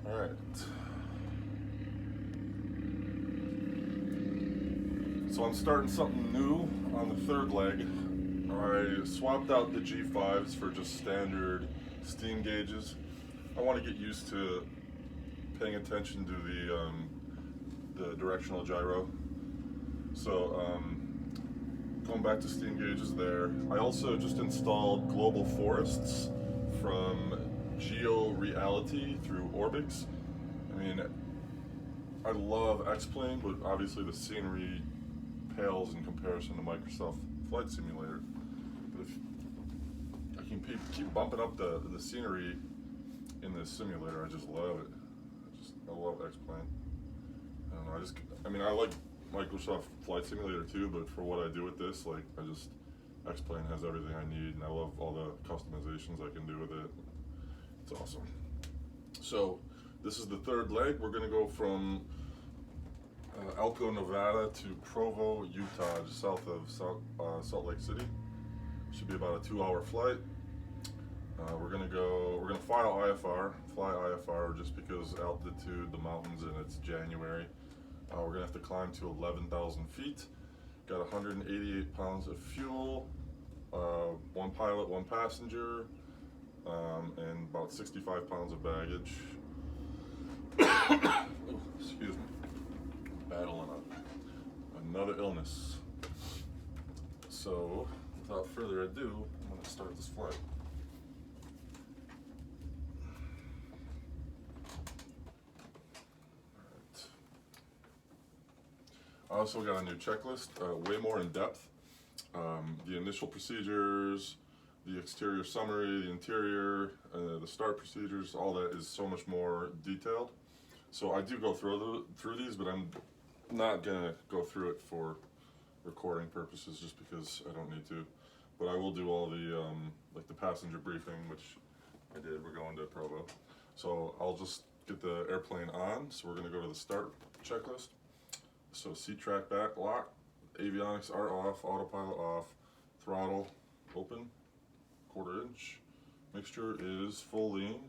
All right. So I'm starting something new on the third leg. I swapped out the G5s for just standard steam gauges. I want to get used to paying attention to the directional gyro. So going back to steam gauges there. I also just installed global forests from GeoReality through Orbix. I mean, I love X-Plane, but obviously the scenery pales in comparison to Microsoft Flight Simulator. But if I can keep bumping up the scenery in this simulator, I just love it. I love X-Plane. I don't know, I like Microsoft Flight Simulator too, but for what I do with this, X-Plane has everything I need, and I love all the customizations I can do with it. It's awesome. So this is the third leg. We're gonna go from Elko, Nevada to Provo, Utah, just south of Salt Lake City. Should be about a 2-hour flight. We're gonna fly IFR just because altitude, the mountains, and it's January. We're gonna have to climb to 11,000 feet. Got 188 pounds of fuel, one pilot, one passenger, and about 65 pounds of baggage. Oh, excuse me. Battling another illness. So, without further ado, I'm going to start this flight. Alright. I also got a new checklist, way more in depth. The initial procedures, the exterior summary, the interior, the start procedures, all that is so much more detailed. So I do go through these, but I'm not gonna go through it for recording purposes just because I don't need to. But I will do all the like the passenger briefing, which I did. We're going to Provo, so I'll just get the airplane on. So we're gonna go to the start checklist. So seat track back lock, avionics are off, autopilot off, throttle open, 1/4 inch. Mixture is full lean.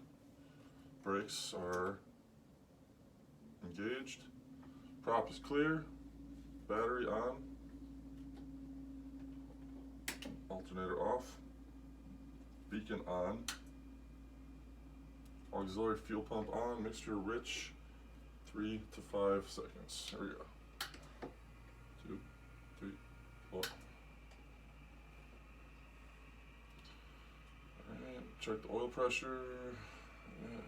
Brakes are engaged. Prop is clear. Battery on. Alternator off. Beacon on. Auxiliary fuel pump on. Mixture rich. 3 to 5 seconds. There we go. 2, 3, 4. Alright, check the oil pressure. Yeah.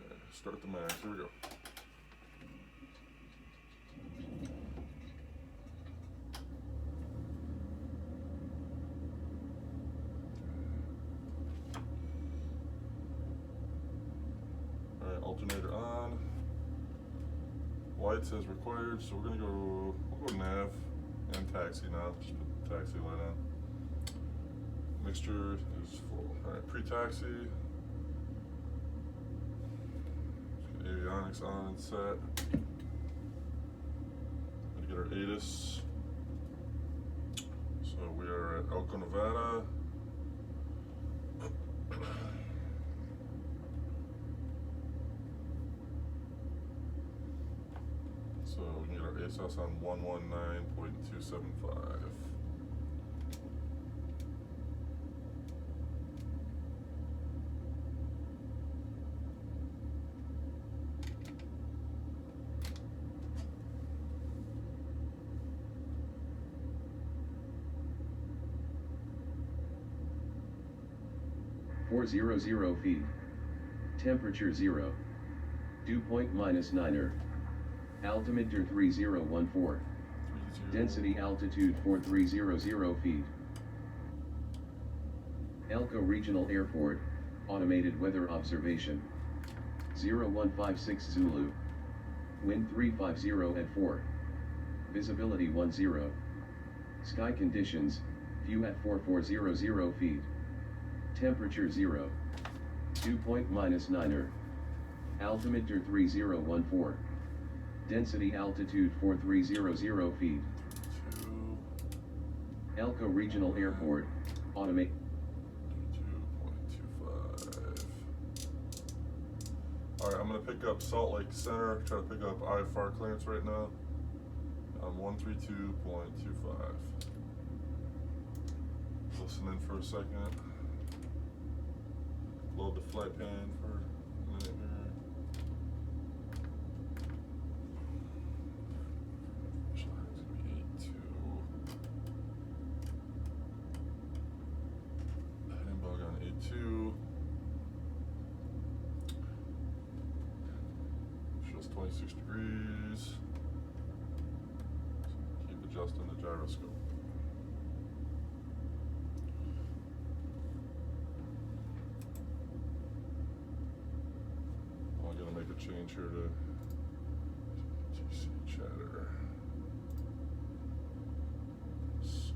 Okay, start the max. Here we go. Alright, alternator on. Lights as required, so we'll go nav and taxi now. Just put the taxi light on. Mixture is full. Alright, pre-taxi. Avionics on and set. Gonna get our ATIS. So we are at Elko, Nevada. So we can get our ASOS on 119.275. .400 feet. Temperature 0. Dew point -9er. Altimeter 3014. Density altitude 4300 feet. Elko Regional Airport, automated weather observation. 0156 Zulu. Wind 350 at 4. Visibility 10. Sky conditions, view at 4400 feet. Temperature 0. Dew point -9er. Altimeter 3014. Density altitude 4300 feet. Elko Regional Airport, automate. 2.25. Alright, I'm gonna pick up Salt Lake Center, try to pick up IFR clearance right now. I'm 132.25. Listen in for a second. Load the flight pan for a minute here. It's gonna be 82. Heading bug on 82. Just 26 degrees. Keep adjusting the gyroscope. I'm gonna make a change here to TC chatter. So,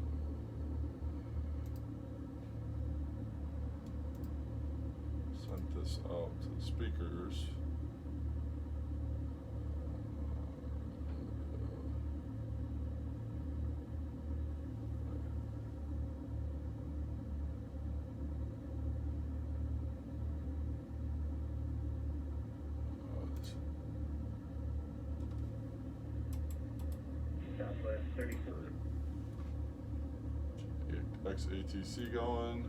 send this out to the speakers. Southwest 32. XATC going.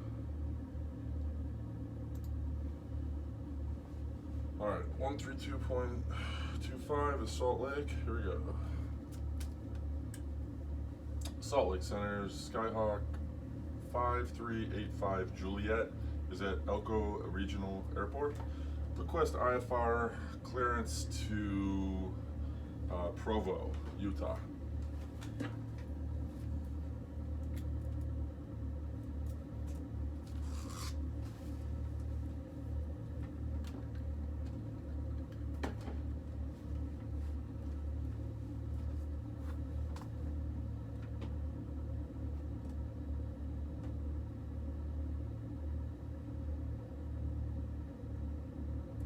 Alright, 132.25 is Salt Lake. Here we go. Salt Lake Center, Skyhawk 5385 Juliet is at Elko Regional Airport. Request IFR clearance to Provo, Utah.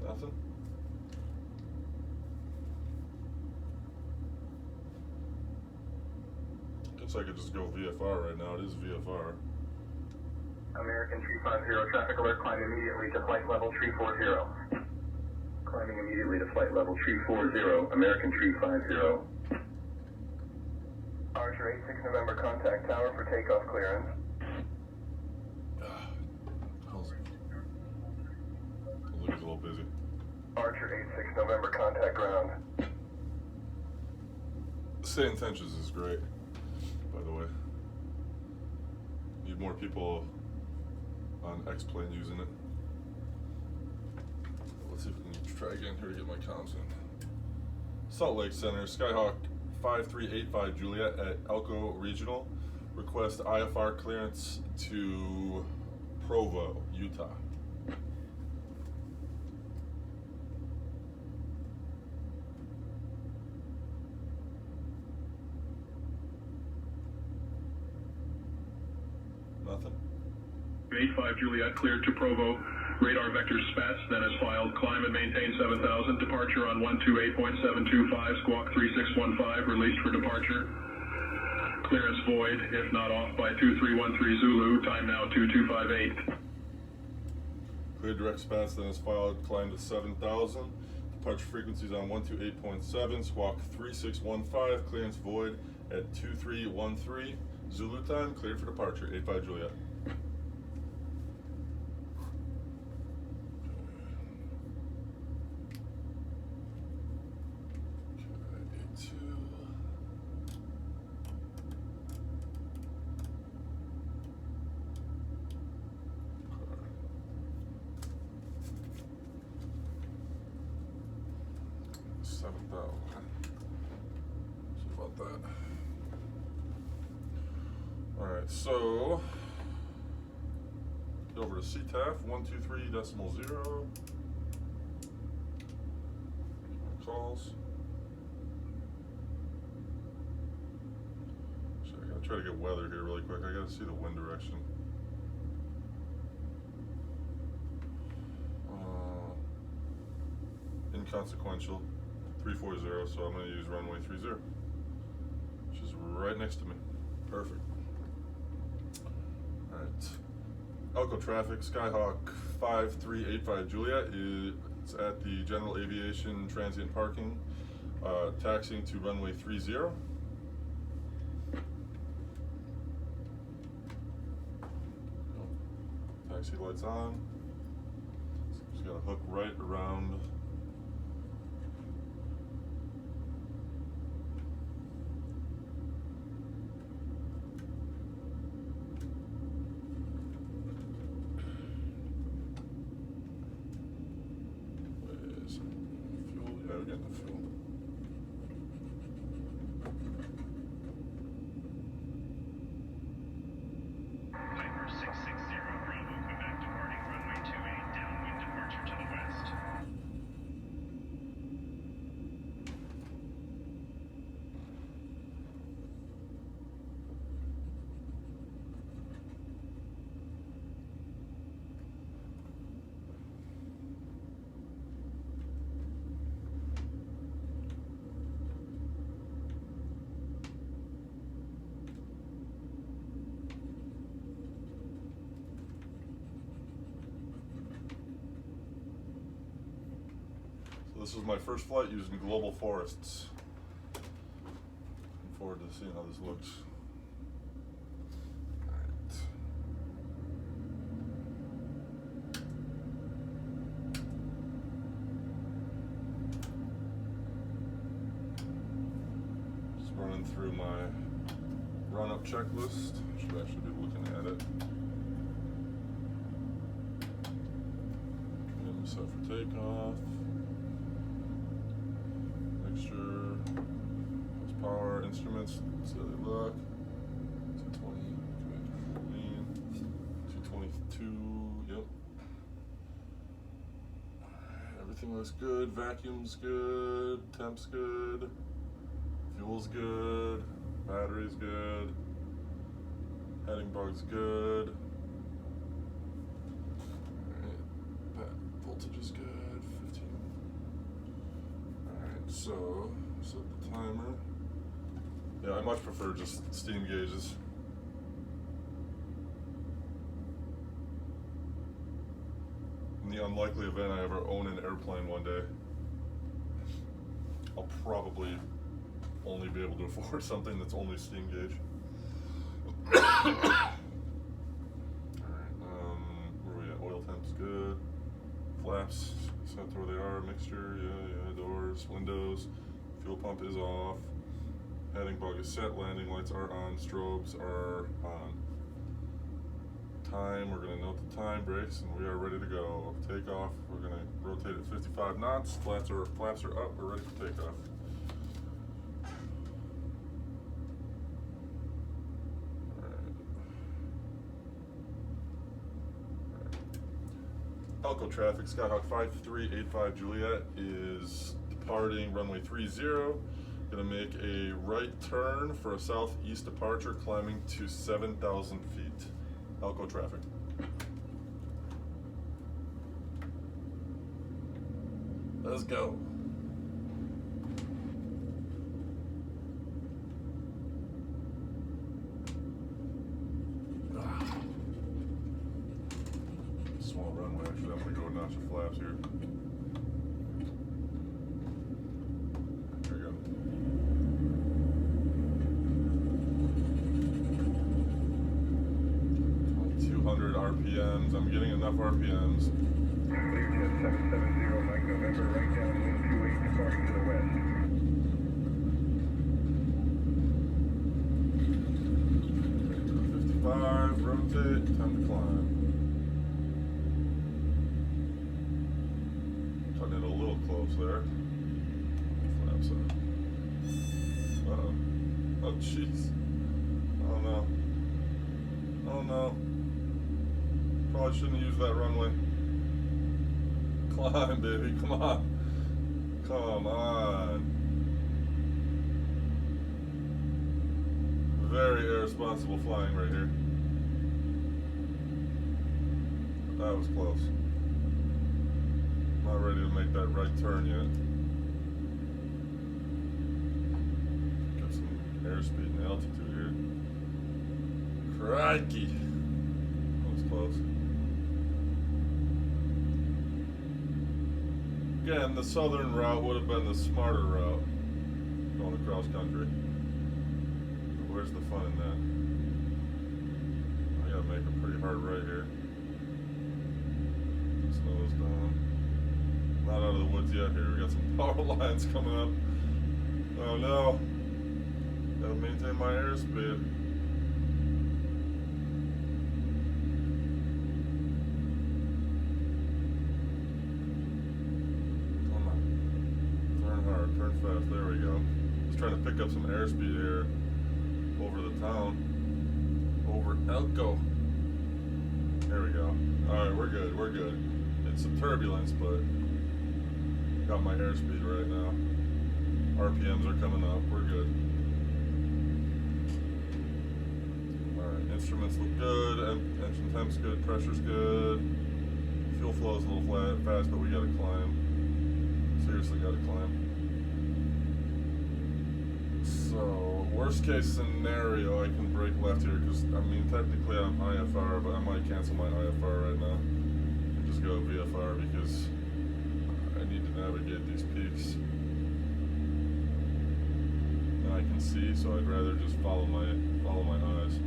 Nothing? Guess I could just go VFR right now. It is VFR. American 350, traffic alert, climb immediately to flight level 340. Climbing immediately to flight level 340, American 350. Archer 86 November, contact tower for takeoff clearance. How's it? Looks a little busy. Archer 86 November, contact ground. St. Intentions is great, by the way. Need more people on X-Plane using it. Let's see if we can try again here to get my comms in. Salt Lake Center, Skyhawk 5385 Juliet at Elko Regional. Request IFR clearance to Provo, Utah. Nothing? 85 Juliet cleared to Provo. Radar vector spats, then is filed. Climb and maintain 7000. Departure on 128.725. Squawk 3615. Released for departure. Clearance void, if not off by 2313 Zulu. Time now 2258. Clear direct spats, then is filed. Climb to 7000. Departure frequencies on 128.7. Squawk 3615. Clearance void at 2313. Zulu time, cleared for departure. 85 Juliet. See about that. Alright, so get over to CTAF 123.0. Calls. So I gotta try to get weather here really quick. I gotta see the wind direction. Inconsequential 340, so I'm going to use runway 30, which is right next to me. Perfect. Alright. Elko traffic, Skyhawk 5385 Juliet is It's at the General Aviation Transient Parking, taxiing to runway 30. Taxi lights on. Just got to hook right around. Where's fuel? Yeah, we're getting the fuel. Piper 660 Bravo, Quebec departing runway 28, downwind departure to the west. So this was my first flight using global forests. Looking forward to seeing how this looks. Alright. Just running through my run-up checklist. Should actually be looking at it. Getting set for takeoff. Mixture, horsepower, instruments, see how they look. 220, lean, 222, yep. Everything looks good, vacuum's good, temp's good, fuel's good, battery's good, heading bug's good. Alright, voltage is good, 15. Alright, so set the timer. Yeah, I much prefer just steam gauges. In the unlikely event I ever own an airplane one day, I'll probably only be able to afford something that's only steam gauge. Alright, where are we at? Oil temp's good. Flaps, set to where they are. Mixture, yeah. Doors, windows. Fuel pump is off. Heading bug is set. Landing lights are on. Strobes are on. Time, we're going to note the time, brakes, and we are ready to go. Takeoff, we're going to rotate at 55 knots. Flaps are up. We're ready for takeoff. Elko traffic, Skyhawk 5385 Juliet is departing runway 30. Gonna make a right turn for a southeast departure, climbing to 7,000 feet. Elko traffic. Let's go. Small runway, actually, I'm gonna go notch the flaps here. There we go. RPMs. I'm getting enough RPMs. Learjet 770, Mike November, right downwind 28, departing to the west. 55, rotate, time to climb. Cutting it a little close there. Flaps up. Uh-oh. Oh, jeez. Oh, no. Oh, no. Probably shouldn't have used that runway. Climb, baby, come on. Come on. Very irresponsible flying right here. That was close. Not ready to make that right turn yet. Got some airspeed and altitude here. Crikey. That was close. Again, the southern route would have been the smarter route going across country. But where's the fun in that? I gotta make a pretty hard right here. Snow's down. Not out of the woods yet here. We got some power lines coming up. Oh no. Gotta maintain my airspeed. Turn fast, there we go. Just trying to pick up some airspeed here over the town. Over Elko. There we go. Alright, we're good, we're good. It's some turbulence, but got my airspeed right now. RPMs are coming up, we're good. Alright, instruments look good, engine temp's good, pressure's good. Fuel flow's a little fast, but we gotta climb. Seriously gotta climb. So, worst case scenario, I can brake left here because, I mean, technically I'm IFR, but I might cancel my IFR right now and just go VFR because I need to navigate these peaks. And I can see, so I'd rather just follow my eyes.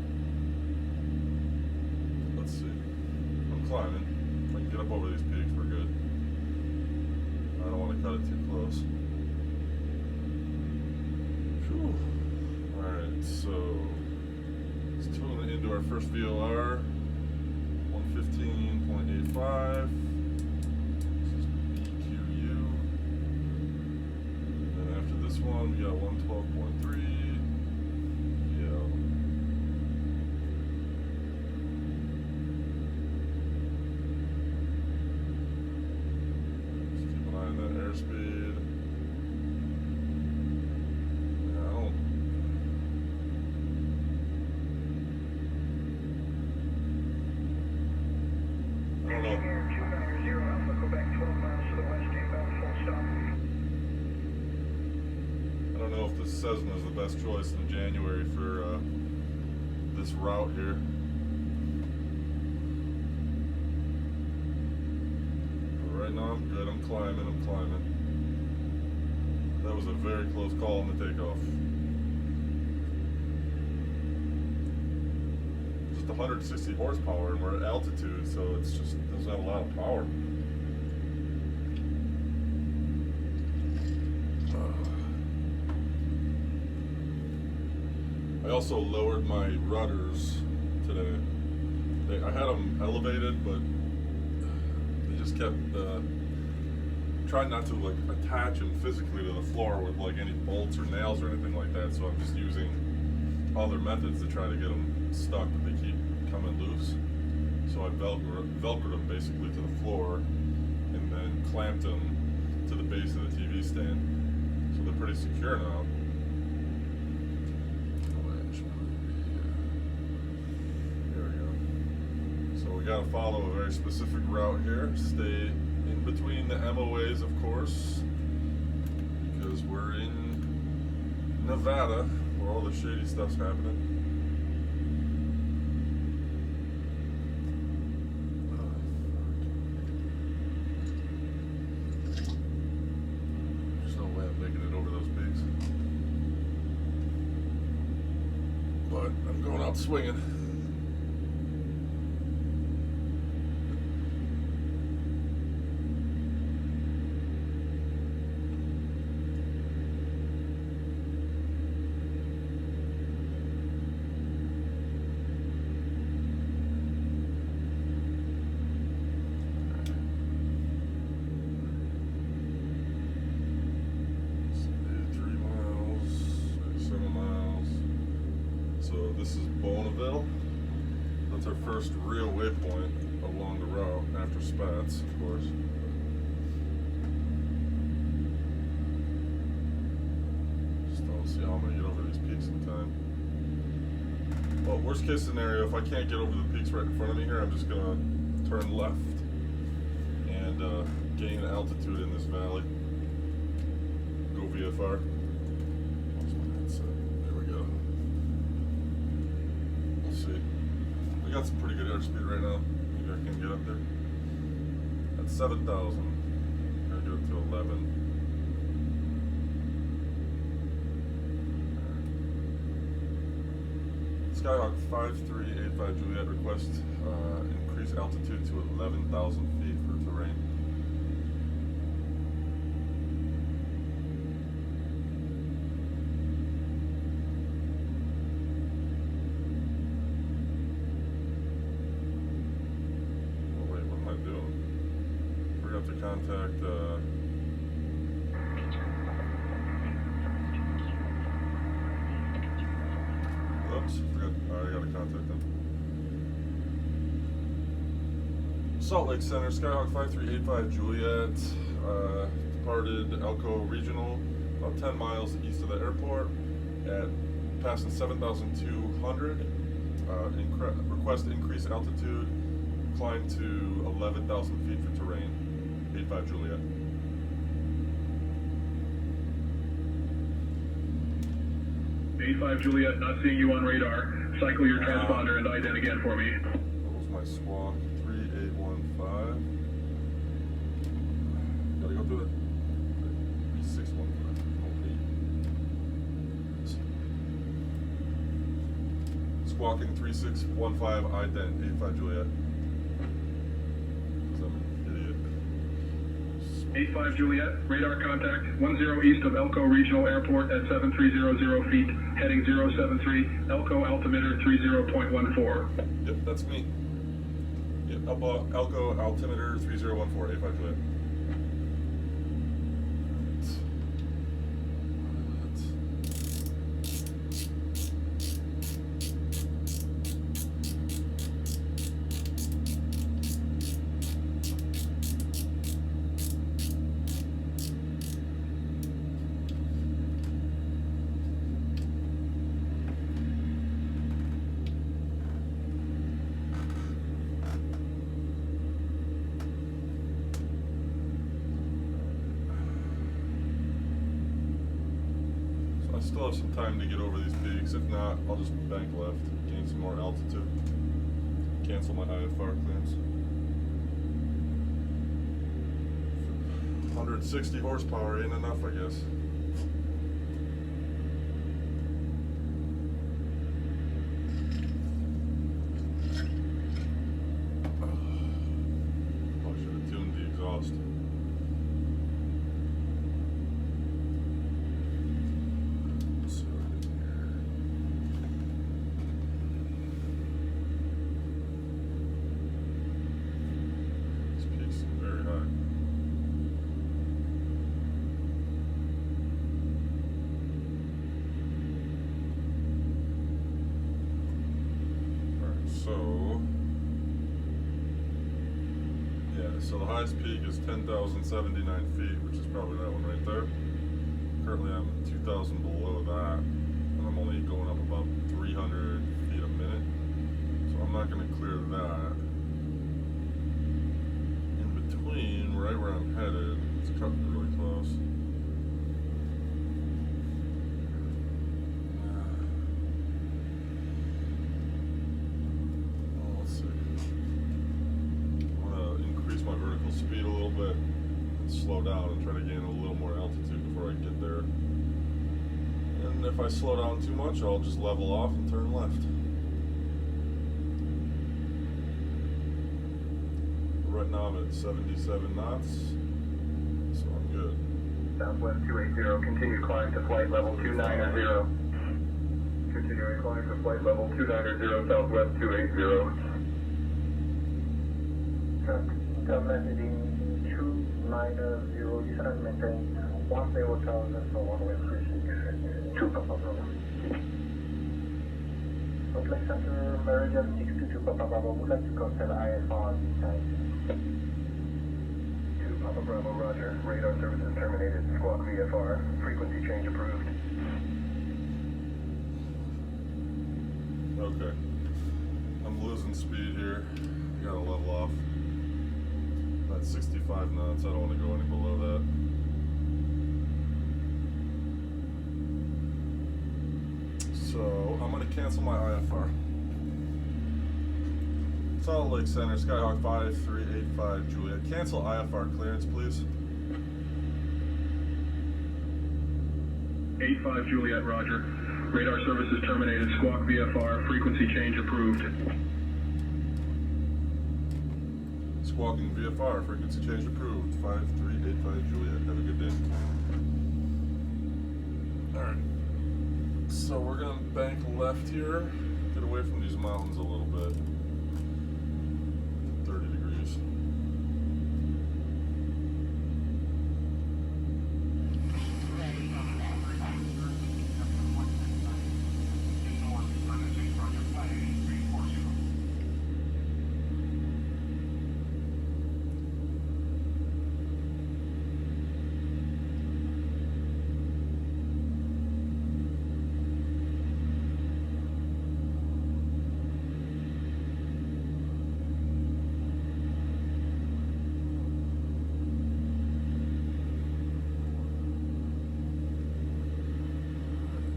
Let's see. I'm climbing. If I can get up over these peaks, we're good. I don't want to cut it too close. Alright, so let's tune it into our first VOR, 115.85. This is BQU. And then after this one, we got 112.3. Yeah. Just keep an eye on that airspeed. Cessna is the best choice in January for this route here. But right now I'm good. I'm climbing. That was a very close call on the takeoff. Just 160 horsepower and we're at altitude, so it's just doesn't have a lot of power. I also lowered my rudders today. I had them elevated, but they just kept trying not to like attach them physically to the floor with like any bolts or nails or anything like that. So I'm just using other methods to try to get them stuck, but they keep coming loose. So I velcroed them basically to the floor and then clamped them to the base of the TV stand. So they're pretty secure now. We gotta follow a very specific route here. Stay in between the MOAs, of course, because we're in Nevada, where all the shady stuff's happening. There's no way I'm making it over those peaks, but I'm going out swinging. This is Bonneville. That's our first real waypoint along the route after Spats, of course. Just don't see how I'm gonna get over these peaks in time. Well, worst case scenario, if I can't get over the peaks right in front of me here, I'm just gonna turn left and gain altitude in this valley. Go VFR. Got some pretty good airspeed right now. Maybe I can get up there. At 7,000. We're gonna get it to 11. Skyhawk 5385 Juliet request increase altitude to 11,000 feet for terrain. Oh wait, what am I doing? Forgot to contact oops, forgot, I gotta contact them. Salt Lake Center, Skyhawk 5385 Juliet, departed Elko Regional, about 10 miles east of the airport, at passing 7,200. Request increase altitude, climb to 11,000 feet for terrain. 85 Juliet. A5 Juliet, not seeing you on radar. Cycle your transponder and ident again for me. What was my squawk? 3815. Gotta go through it. 3615. Squawking 3615 ident 85 Juliet. 'Cause I'm an idiot. 85 Juliet, radar contact 10 east of Elko Regional Airport at 7300 feet, heading 073, Elko altimeter 30.14. Yep, that's me. Yep, Elko altimeter 3014 85 Juliet. I still have some time to get over these peaks. If not, I'll just bank left, gain some more altitude, cancel my IFR clearance. 160 horsepower ain't enough, I guess. Probably should have tuned the exhaust. So the highest peak is 10,079 feet, which is probably that one right there. Currently I'm 2,000 below that, and I'm only going up about 300 feet a minute. So I'm not going to clear that. In between, right where I'm headed, it's cutting really close. My vertical speed a little bit and slow down and try to gain a little more altitude before I get there. And if I slow down too much, I'll just level off and turn left. Right now I'm at 77 knots, so I'm good. Southwest 280, continue climb to flight level 290. Continuing climb to flight level 290, Southwest 280. Heading 290, descend maintain 10,000 for runway 36, 2 Papa Bravo. Salt Lake Center, Meridian 622 Papa Bravo, would like to contact IFR at this time. 2 Papa Bravo, roger. Radar services terminated. Squawk VFR. Frequency change approved. Okay. I'm losing speed here. I gotta level off. At 65 knots, I don't want to go any below that. So I'm going to cancel my IFR. Salt Lake Center, Skyhawk 5385 Juliet. Cancel IFR clearance, please. 85 Juliet, roger. Radar services terminated. Squawk VFR. Frequency change approved. Squawking VFR, frequency change approved. 5385 Juliet. Have a good day. Alright. So we're gonna bank left here. Get away from these mountains a little bit. 30 degrees.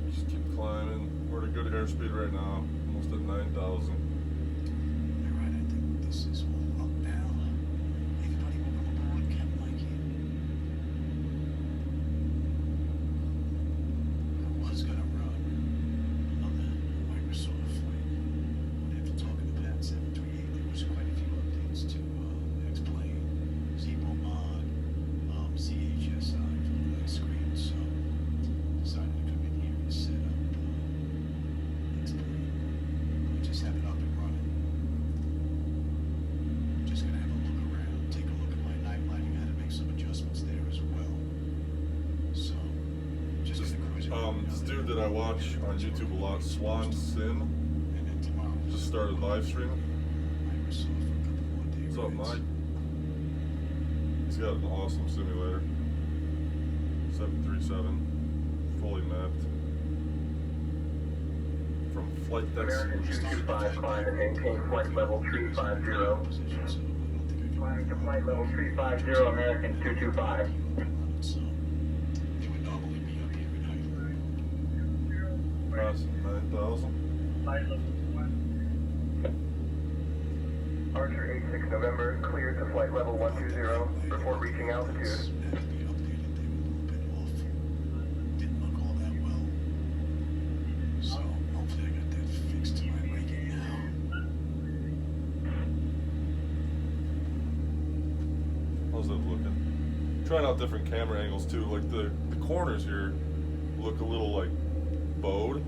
Just keep climbing. We're at a good airspeed right now, almost at 9,000. Alright, I think this is all up now. Anybody welcome aboard, Captain Mikey? I was gonna run another Microsoft flight. But after talking to Pat 738, there was quite a few updates to explain Zebo mod, CHSI from the screen, so decided to come in here and set up explain. We just have it up and running. Just gonna have a look around, take a look at my night lighting. I had to make some adjustments there as well. So, just gonna cruise it. This dude that I watch on YouTube a lot, Swan Sim, And then tomorrow, just started live streaming. Microsoft for a couple more days. What's up, Mike? He's got an awesome simulator. 737, fully mapped. From flight decks. American 225, climb and maintain flight level 350. Position, so I don't think I can Climbing to flight level 350, American 225. so they would normally be up here at height. Passing 9,000. Archer 86 November, cleared to flight level 120. Report reaching altitude. Have to be updated. They were a little bit off. Didn't look all that well. So hopefully I got that fixed to my liking now. How's that looking? Trying out different camera angles too. Like the corners here look a little like bowed.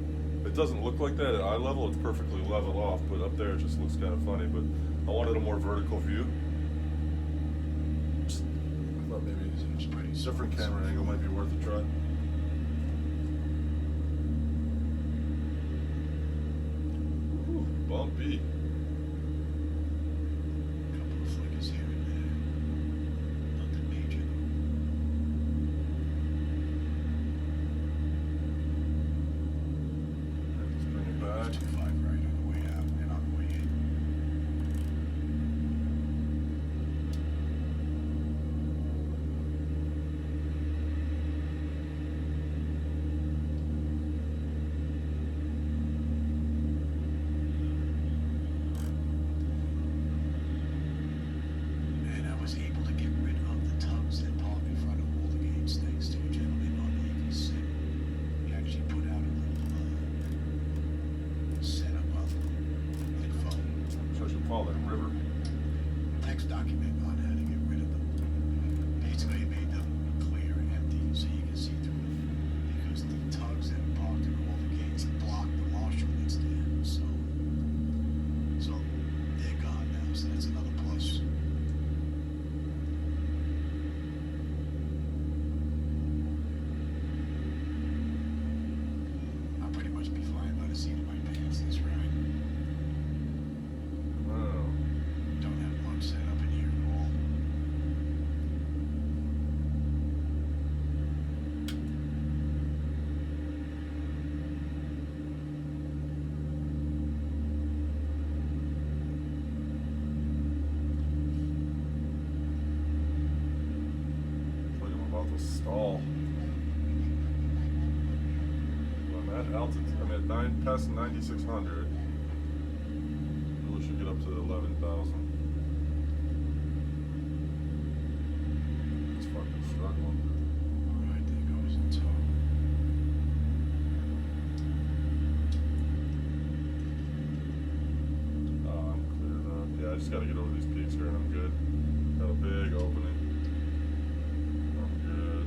It doesn't look like that at eye level. It's perfectly level off, but up there it just looks kind of funny. But I wanted a more vertical view. Just, I thought maybe a different camera angle might be worth a try. Ooh, bumpy. Couple of flickers here and there. Nothing major Let's bring it though. back. 2.5 right on the way out and on the way in. And I was able to get rid of the tubs that park in front of all the gates thanks to a gentleman on the AV6. He actually put out a little setup of info, So I should follow that river. text document on how to get rid of them. Basically, it made them clear and empty so you can see through them. Because the tugs that are parked in all the gates block the marshal that's there. So they're gone now, so that's another plus. I'll pretty much be flying by the seat of my pants this ride. Oh. Don't have much set up in here at all. It's like I'm about to stall. I'm at altitude. I'm at past 9,600. We should get up to 11,000. It's fucking struggling. Alright, there goes the tow. just gotta get over these peaks here and I'm good. Got a big opening. I'm good.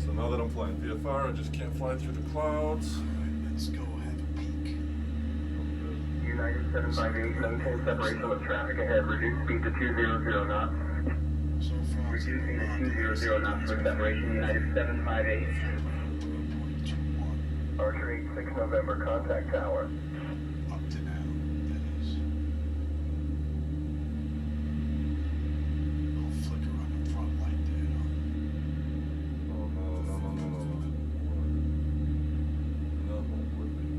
So now that I'm flying VFR, I just can't fly through the clouds. Alright, let's go have a peek. United 758, maintain separation with traffic ahead. Reduce speed to 200 knots. So far, Reducing to 200 knots for separation. United 758. 0.21. Archer 86 November, contact tower. Up to now, that is. Little flicker on the front light there, huh? Oh no. No, Whitney.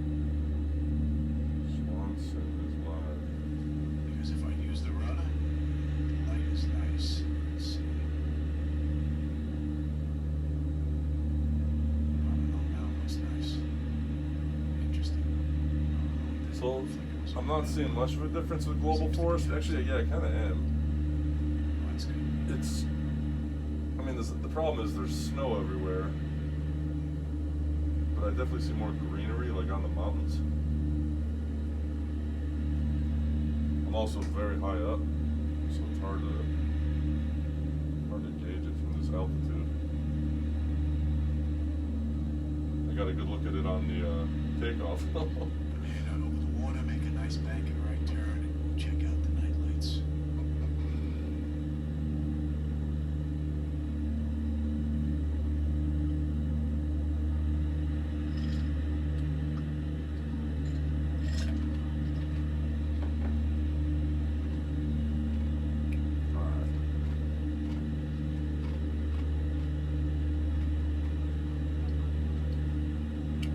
Swanson is live. Because if I use the rudder, the light is nice. Let's see. I don't know, now it looks nice. Interesting. I don't know what that So, flicker was I'm all not about. seeing much of a difference with global forest. Actually, yeah, I kind of am. Oh, that's good. It's, I mean, the problem is there's snow everywhere, but I definitely see more greenery, like on the mountains. I'm also very high up, so it's hard to gauge it from this altitude. I got a good look at it on the takeoff. Head out over the water, make a nice bank and right turn, and check out the night lights.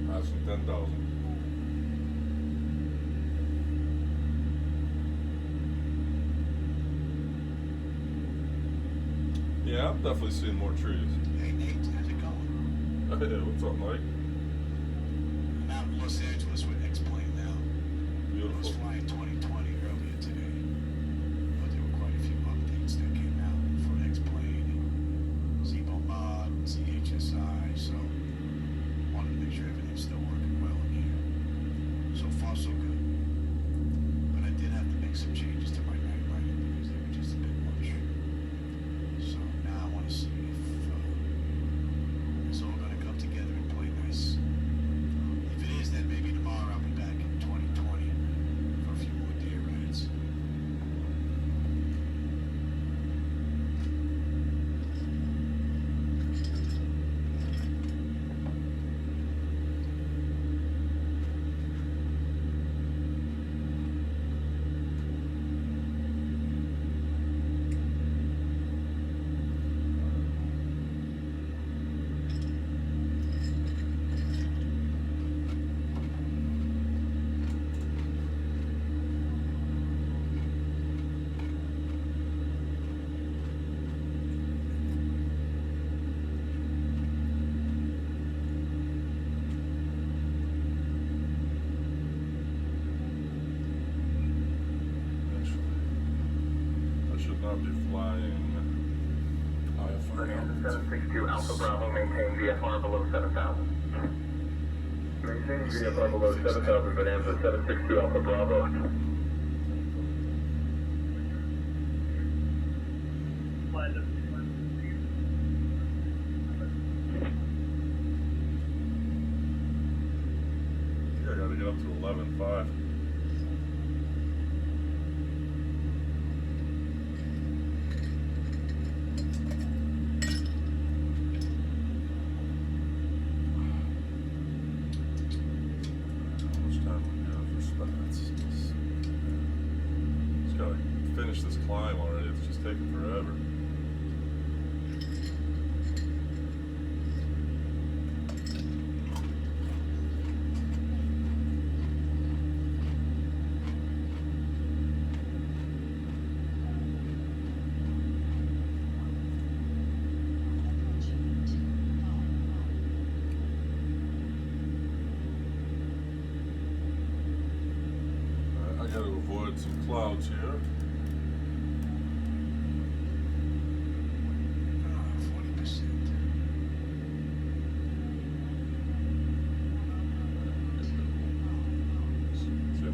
Passing 10,000. Yeah, I'm definitely seeing more trees. Hey Nate, how's it going? Hey, what's up, Mike? I'm out in Los Angeles with X-Plane now. I was Beautiful. flying 2020 earlier today, but there were quite a few updates that came out for X-Plane and Zebo Mod, CHSI, so wanted to make sure everything's still working well in here. So far, so good. But I did have to make some changes to my night lighting because they were just a bit much. So now I want to see if it's all going to come together and play nice. If it is, then maybe tomorrow I'll be back in 2020 for a few more day rides. Actually, I should not be flying Fernando IFR. 762 Alpha Bravo, maintain VFR below 7,000. Maintaining VFR below 7,000, Bonanza 762 Alpha Bravo. Yeah, I gotta get up to 11.5. How much time we got for spots? Just gotta finish this climb already. It's just taking forever. I gotta avoid some clouds here. 40%. See,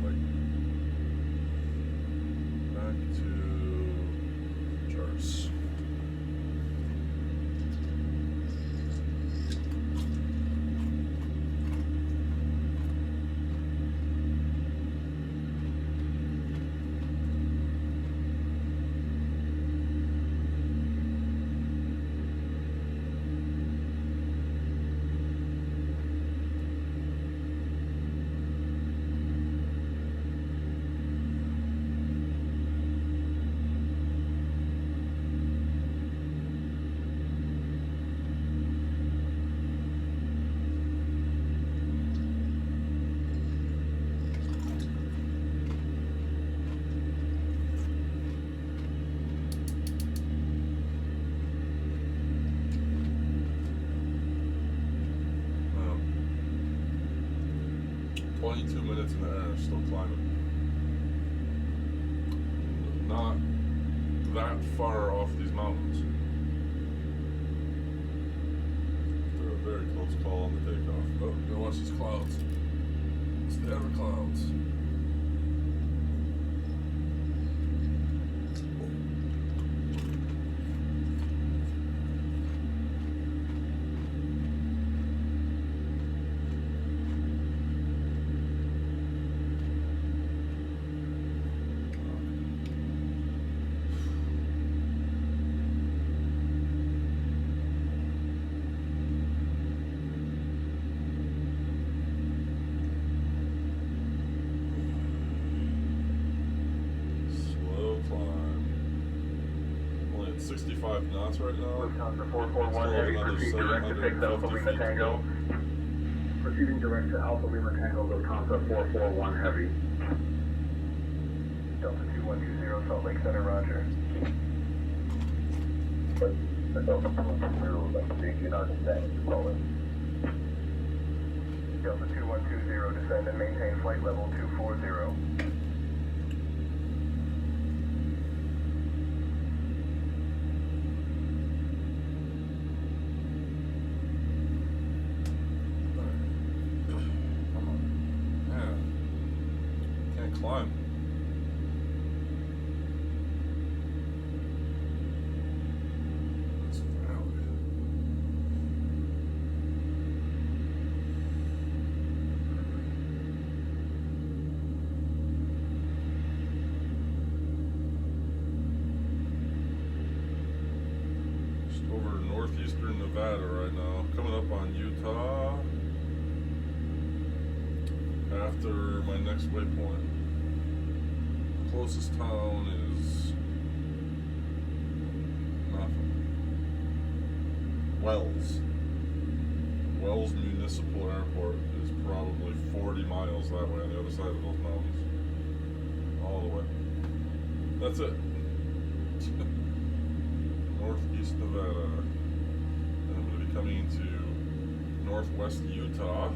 22 minutes in the air, still climbing. Not that far off these mountains. They're a very close call on the takeoff. Oh, now watch these clouds. Stay out of the clouds. Slow climb. Only at 65 knots right now. Lufthansa 441 Still have Heavy, another proceed direct to 6 Alpha 750 Lima feet to Tango. go. Proceeding direct to Alpha Lima Tango, Lufthansa 441 Heavy. Delta 2120 Salt Lake Center, roger. Delta 2120, like the United States, rolling. Delta 2120, descend and maintain flight level 240. Come on. Man. Can't climb. This valley. Just over northeastern Nevada right now. Coming up on Utah. After my next waypoint. Closest town is nothing. Wells Municipal Airport is probably 40 miles that way on the other side of those mountains. All the way. That's it. Northeast Nevada. And I'm going to be coming into northwest Utah.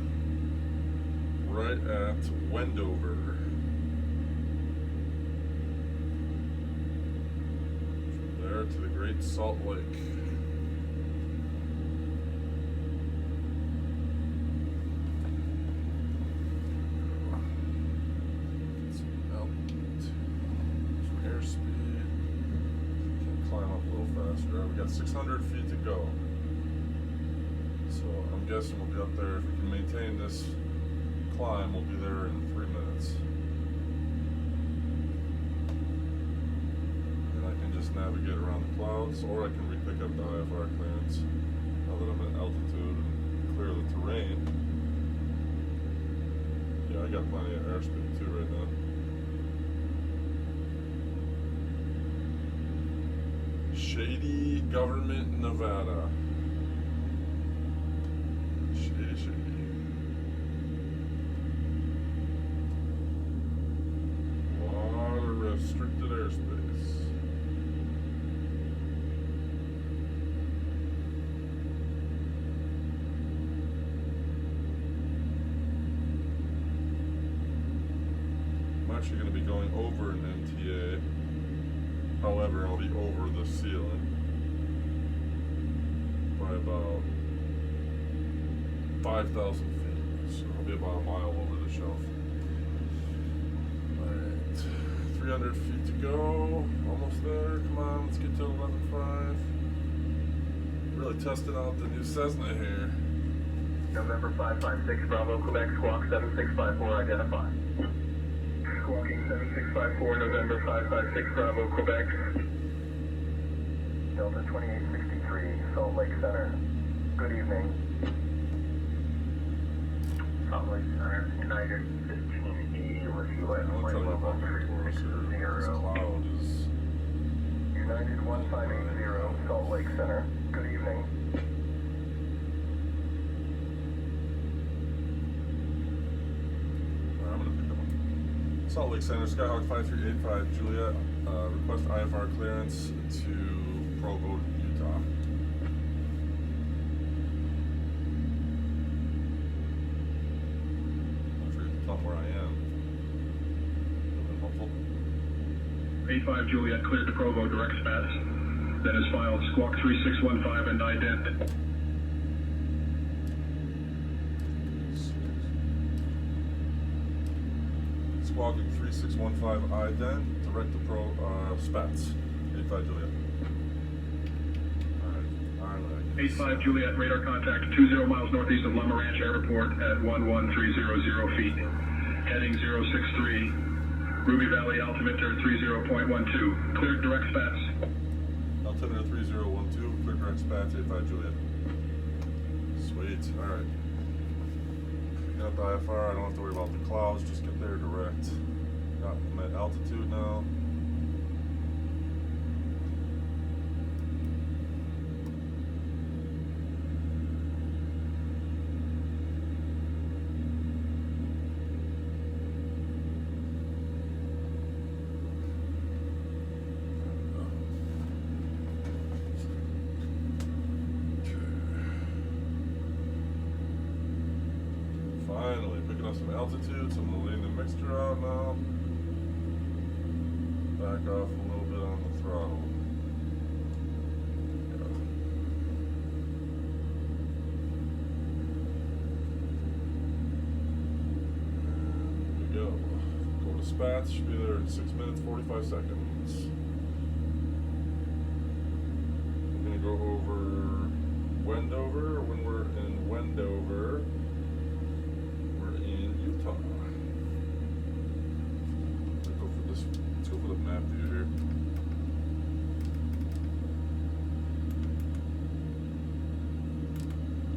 Right at Wendover. From there to the Great Salt Lake. Some altitude, some airspeed. Can climb up a little faster. We got 600 feet to go. So I'm guessing we'll be up there if we can maintain this climb. We'll be there in 3 minutes. And I can just navigate around the clouds, or I can re-pick up the IFR clearance now that I'm at altitude and clear the terrain. Yeah, I got plenty of airspeed too right now. Shady Government, Nevada. Shady. Restricted airspace. I'm actually going to be going over an MTA. However, I'll be over the ceiling by about 5,000 feet. So I'll be about a mile over the shelf. 300 feet to go, almost there. Come on, let's get to 11.5. Really testing out the new Cessna here. November 556 Bravo, Quebec, squawk 7654, identify. Squawking 7654, November 556 Bravo, Quebec. Delta 2863, Salt Lake Center. Good evening. Salt Lake Center, United 15E with US I'll flight tell you level about my closer. This 360. cloud is. United 1580, Salt Lake Center. Good evening. I'm gonna pick up one. Salt Lake Center, Skyhawk 5385 Juliet. Request IFR clearance to Provo, Utah. Don't forget to not where I am. Hopeful. 85 Juliet cleared to Provo, direct spats. Then is filed squawk 3615 and ident. Squawking 3615 ident, direct to spats. 85 Juliet. Alright, 85 Juliet, radar contact 20 miles northeast of Lama Ranch Airport at 11300 feet. Heading 063. Ruby Valley altimeter 30.12. Cleared direct spats. Altimeter 3012, clear direct spats, 85 Juliet. Sweet, alright. Picking up the IFR, I don't have to worry about the clouds, just get there direct. Got them at altitude now. Finally, picking up some altitude, so I'm gonna lean the mixture out now. Back off a little bit on the throttle. Here we go. Go to spats, should be there in 6 minutes, 45 seconds. We're gonna go over Wendover. When we're in Wendover, Utah. Let's go for the map view here.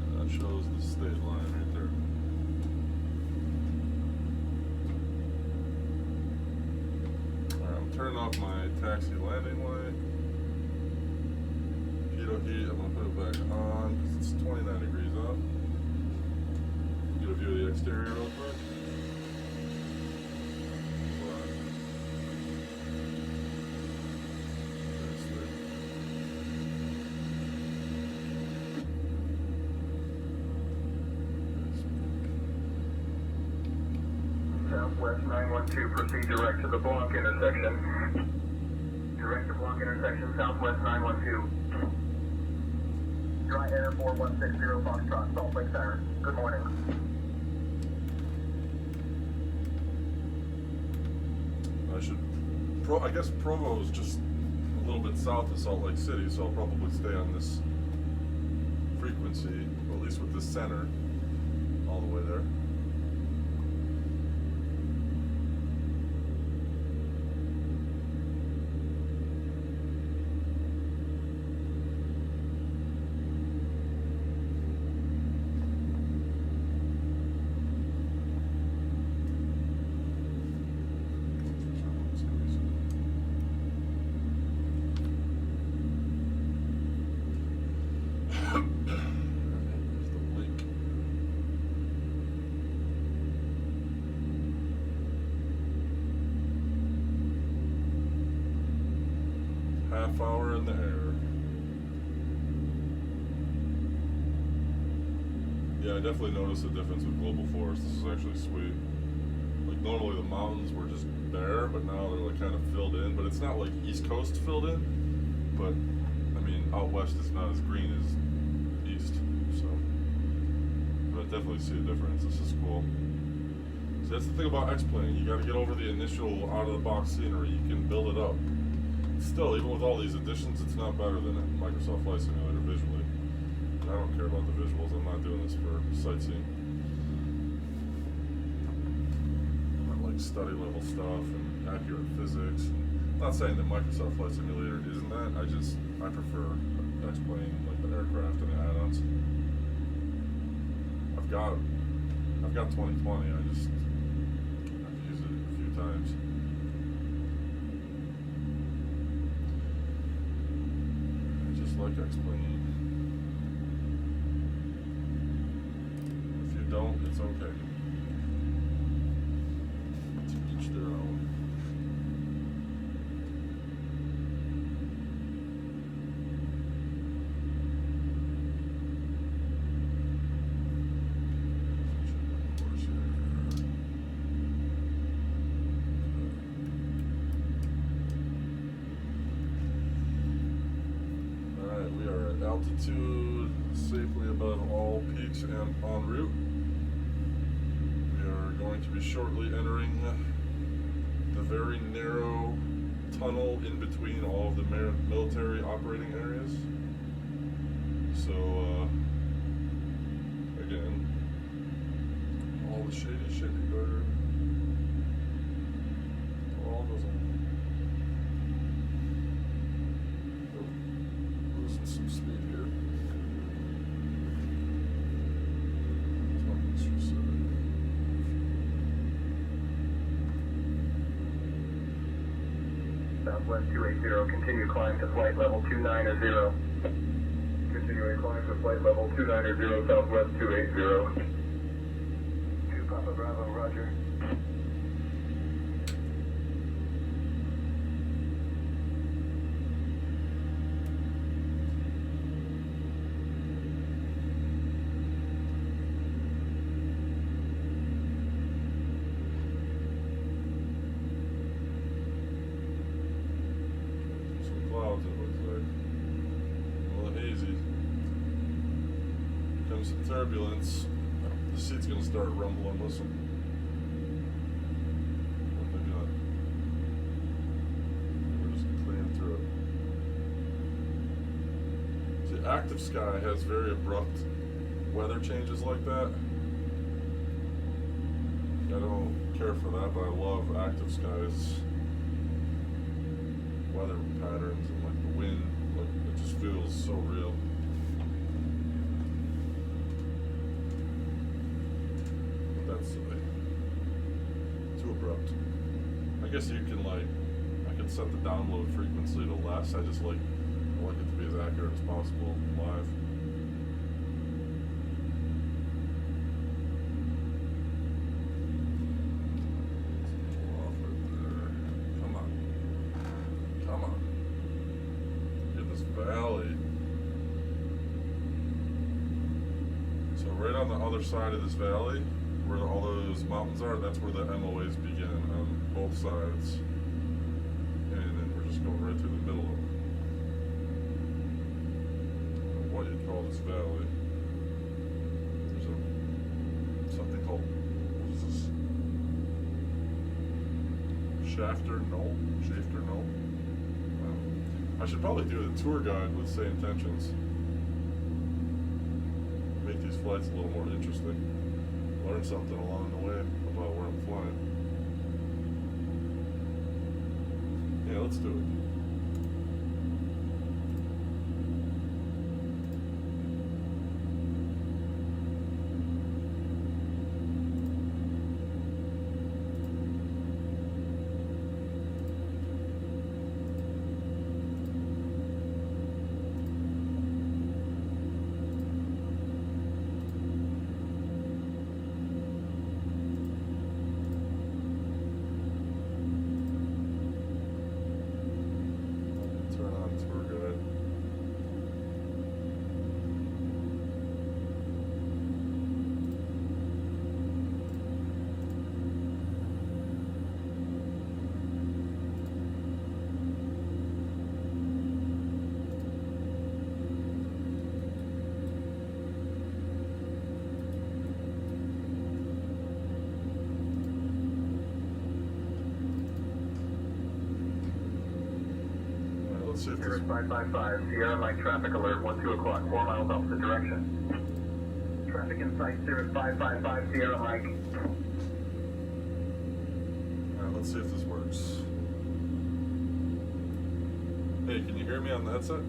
And that shows the state line right there. Alright, I'm turning off my taxi landing light. Pitot heat, I'm gonna put it back on because it's 29 degrees up. Get a view of the exterior real quick. Southwest 912, proceed direct to the block intersection. Direct to block intersection, Southwest 912. Dry air 4160 Foxtrot, Salt Lake Center. Good morning. I guess Provo is just a little bit south of Salt Lake City, so I'll probably stay on this frequency, or at least with this center, all the way there. Half hour in the air. Yeah, I definitely noticed a difference with Global Forest. This is actually sweet. Like normally the mountains were just bare, but now they're like kind of filled in. But it's not like East Coast filled in. But I mean, out west is not as green as east. So, but I definitely see a difference. This is cool. So that's the thing about X-Plane. You got to get over the initial out-of-the-box scenery. You can build it up. Still, even with all these additions, it's not better than a Microsoft Flight Simulator visually. And I don't care about the visuals. I'm not doing this for sightseeing. I like study level stuff and accurate physics. I'm not saying that Microsoft Flight Simulator isn't that. I prefer X-Plane, like the aircraft and the add-ons. I've got 2020. I've used it a few times. Like X-Plane. If you don't, it's okay. To each their own. altitude safely above all peaks and en route. We are going to be shortly entering the very narrow tunnel in between all of the military operating areas. So, again, all the shady gutter. All doesn't. Losing some speed here. Southwest 280, continue climb to flight level 290. Continuing climb to flight level 290, Southwest 280. 2 Papa Bravo, roger. Clouds, it looks like. A little hazy. Comes some turbulence. The seat's gonna start rumbling. Listen. What they got? We're just clearing through it. See, active sky has very abrupt weather changes like that. I don't care for that, but I love active skies. Weather patterns and like the wind, like it just feels so real. But that's too abrupt. I guess you can I can set the download frequency to less. I like it to be as accurate as possible live. Valley. So right on the other side of this valley, where all those mountains are, that's where the MOAs begin on both sides. And then we're just going right through the middle of them. I don't know what you'd call this valley. There's something called, what is this? Shafter Knoll? I should probably do a tour guide with same intentions. Make these flights a little more interesting. Learn something along the way about where I'm flying. Yeah, let's do it. Cirrus 555, Sierra Mike traffic alert, 2 o'clock, 4 miles opposite direction. Traffic in sight, Cirrus 555, Sierra Mike. Alright, let's see if this works. Hey, can you hear me on the headset?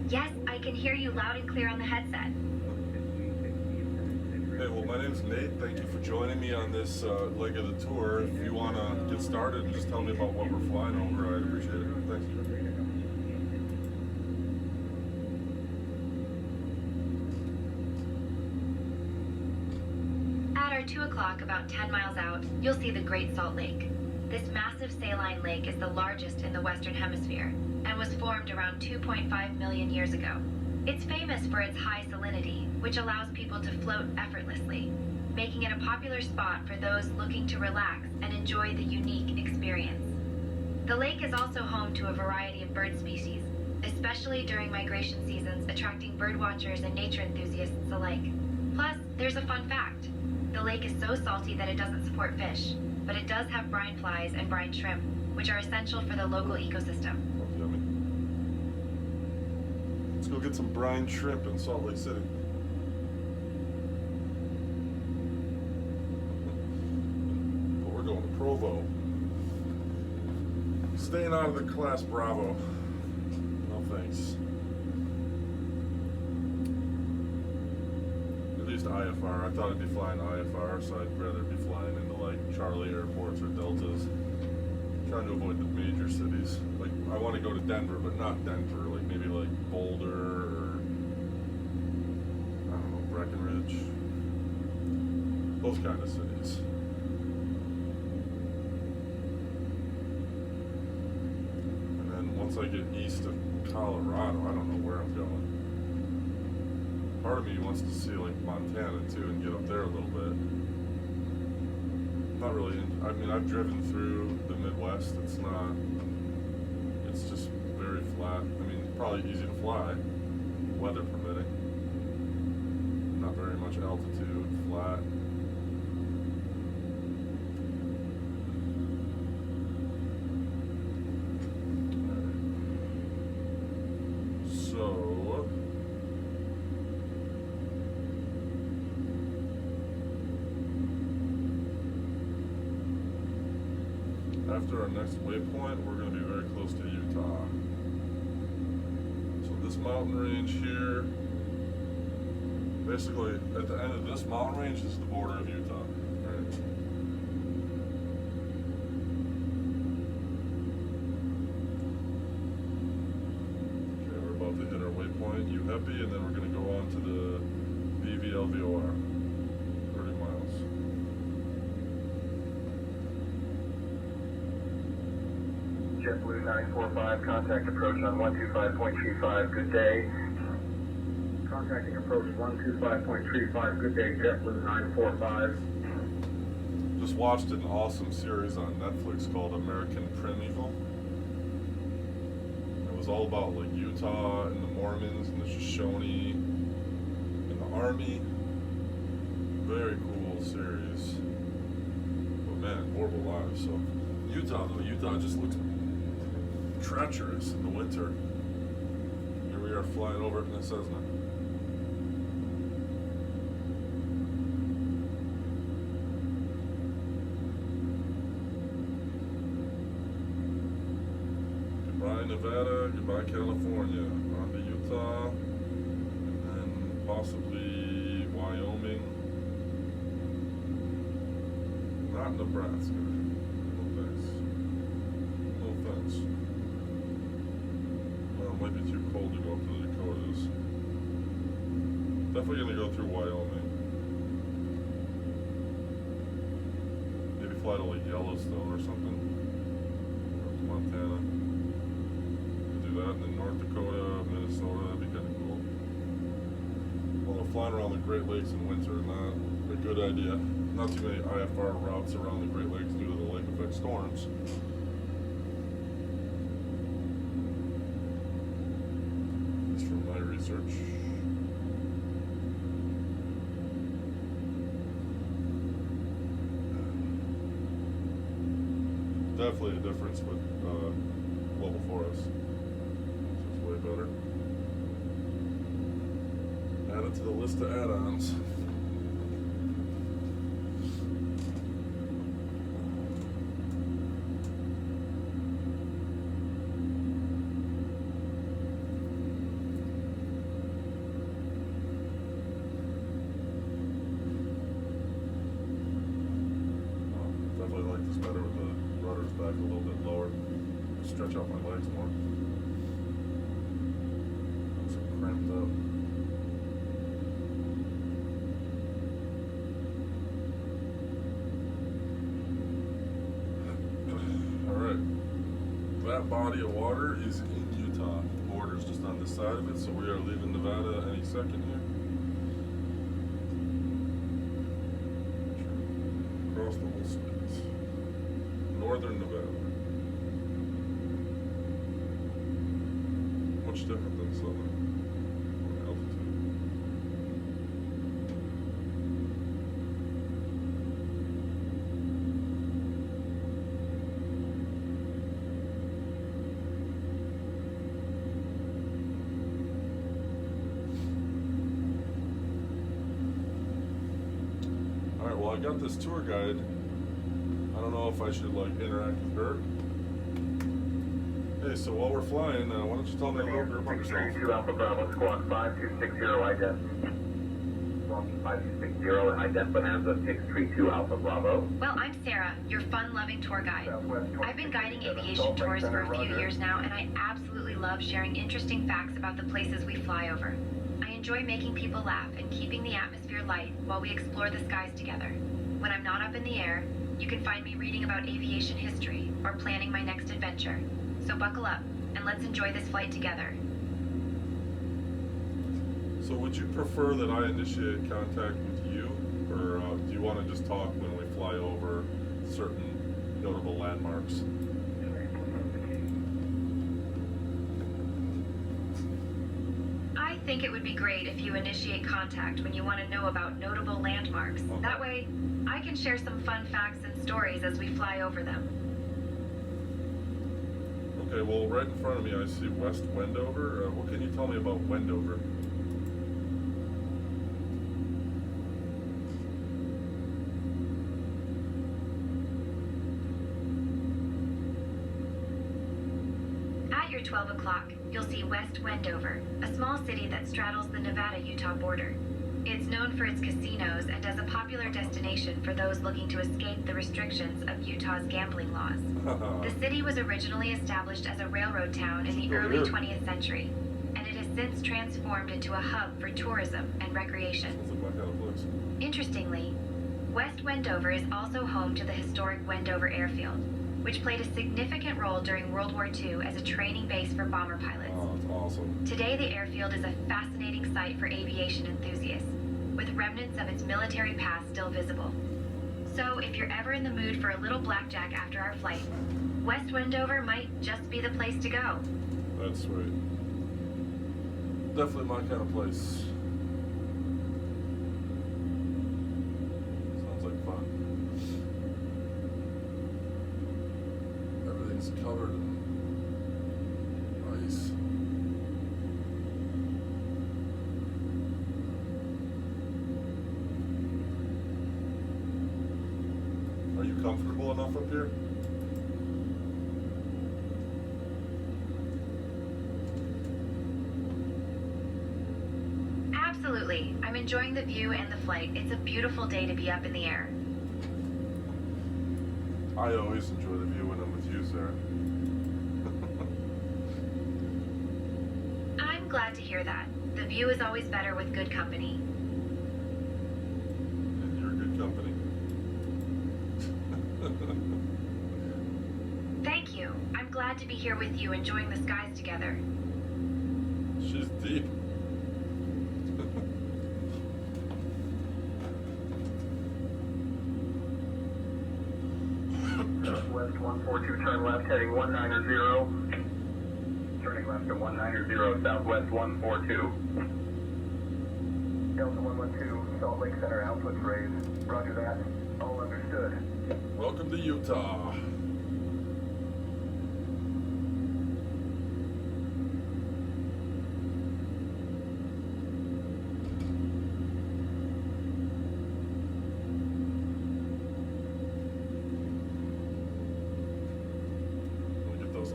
Yes, I can hear you loud and clear on the headset. Hey, well, my name's Nate. Thank you for joining me on this leg of the tour. If you want to get started and just tell me about what we're flying over, I'd appreciate it. Thanks. At our 2 o'clock, about 10 miles out, you'll see the Great Salt Lake. This massive saline lake is the largest in the Western Hemisphere and was formed around 2.5 million years ago. It's famous for its high salinity, which allows people to float effortlessly, making it a popular spot for those looking to relax and enjoy the unique experience. The lake is also home to a variety of bird species, especially during migration seasons, attracting bird watchers and nature enthusiasts alike. Plus, there's a fun fact. The lake is so salty that it doesn't support fish, but it does have brine flies and brine shrimp, which are essential for the local ecosystem. Oh, yummy. Let's go get some brine shrimp in Salt Lake City. But we're going to Provo. Staying out of the Class Bravo. No thanks. At least IFR. I thought I'd be flying IFR, so I'd rather be flying into like Charlie airports or Deltas. Trying to avoid the major cities. Like, I want to go to Denver, but not Denver. Like, maybe like Boulder or, I don't know, Breckenridge. Those kind of cities. And then once I get east of Colorado, I don't know where I'm going. Part of me wants to see like Montana too and get up there a little bit. Not really. I mean, I've driven through the Midwest. It's not. It's just very flat. I mean, probably easy to fly, weather permitting. Not very much altitude, flat. So. After our next waypoint, we're going to be very close to Utah. So this mountain range here, basically at the end of this mountain range is the border of Utah. Right? Okay, we're about to hit our waypoint, Uhepi, and then we're going to go on to the VVLVOR, 30 miles. JetBlue 945, contact approach on 125.35, good day. Contacting approach 125.35, good day, JetBlue 945. Just watched an awesome series on Netflix called American Primeval. It was all about like Utah and the Mormons and the Shoshone and the Army. Very cool series. But man, horrible lives. So Utah though, Utah just looks treacherous in the winter. Here we are flying over it in a Cessna. Goodbye Nevada, goodbye California, on to Utah, and then possibly Wyoming. Not Nebraska. No thanks. No thanks. Well, it might be too cold to go up to the Dakotas. Definitely gonna go through Wyoming. Maybe fly to like Yellowstone or something. Or to Montana. Do that, and then North Dakota, Minnesota, that'd be kinda cool. Although flying around the Great Lakes in winter, not a good idea. Not too many IFR routes around the Great Lakes due to the lake effect storms. Just from my research. Definitely a difference with Global Forest. It's way better. Add it to the list of add-ons. Definitely like this better with the rudders back a little bit lower. Stretch out my legs more. I'm so cramped up. Alright. That body of water is in Utah. The border's just on this side of it, so we are leaving Nevada any second here. Across the whole state. Northern Nevada. much different than southern altitude. Alright, well I got this tour guide. I don't know if I should like interact with her. Hey, so while we're flying, why don't you tell me a little bit about yourself? 632 Alpha Bravo, squawk 5260 ident. Squawk 5260 ident Bonanza 632 Alpha Bravo. Well, I'm Sarah, your fun-loving tour guide. Southwest I've been guiding 2667 aviation Salt Lake tours for a Center, few roger. years now, and I absolutely love sharing interesting facts about the places we fly over. I enjoy making people laugh and keeping the atmosphere light while we explore the skies together. When I'm not up in the air, you can find me reading about aviation history or planning my next adventure. So buckle up, and let's enjoy this flight together. So would you prefer that I initiate contact with you, or do you want to just talk when we fly over certain notable landmarks? I think it would be great if you initiate contact when you want to know about notable landmarks. Okay. That way, I can share some fun facts and stories as we fly over them. Okay, well, right in front of me I see West Wendover. What can you tell me about Wendover? At your 12 o'clock, you'll see West Wendover, a small city that straddles the Nevada-Utah border. It's known for its casinos and as a popular destination for those looking to escape the restrictions of Utah's gambling laws. The city was originally established as a railroad town in the early 20th century, and it has since transformed into a hub for tourism and recreation. Sounds like my kind of place. Interestingly, West Wendover is also home to the historic Wendover Airfield, which played a significant role during World War II as a training base for bomber pilots. Oh, that's awesome. Today, the airfield is a fascinating sight for aviation enthusiasts, with remnants of its military past still visible. So, if you're ever in the mood for a little blackjack after our flight, West Wendover might just be the place to go. That's sweet. Definitely my kind of place. Sounds like fun. Everything's covered in ice. Are you comfortable enough up here? Absolutely. I'm enjoying the view and the flight. It's a beautiful day to be up in the air. I always enjoy the view when I'm with you, Sarah. I'm glad to hear that. The view is always better with good company. And you're good company. Thank you. I'm glad to be here with you enjoying the skies together. She's deep. West 142, turn left, heading 190. Turning left to 190, Southwest 142. Delta 112, Salt Lake Center, output raise. Roger that. All understood. Welcome to Utah.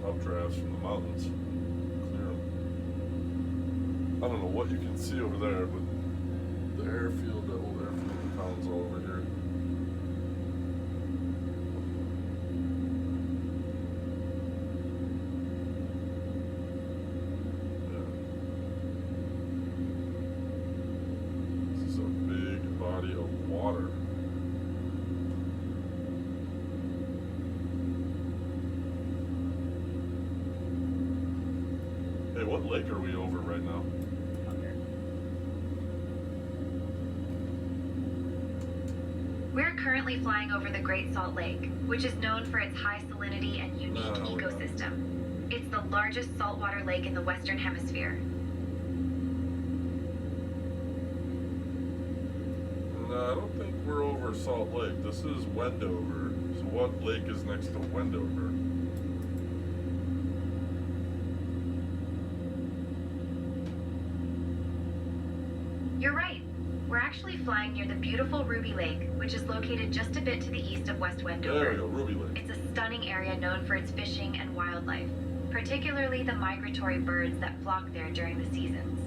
Updrafts from the mountains. Clear them. I don't know what you can see over there, but the airfield, the old airfield, the town's all over here. Yeah. This is a big body of water. Hey, what lake are we over right now? We're currently flying over the Great Salt Lake, which is known for its high salinity and unique No, we're not. ecosystem. It's the largest saltwater lake in the Western Hemisphere. No, I don't think we're over Salt Lake. This is Wendover. So what lake is next to Wendover? You're right. We're actually flying near the beautiful Ruby Lake, which is located just a bit to the east of West Wendover. There we go, Ruby Lake. It's a stunning area known for its fishing and wildlife, particularly the migratory birds that flock there during the seasons.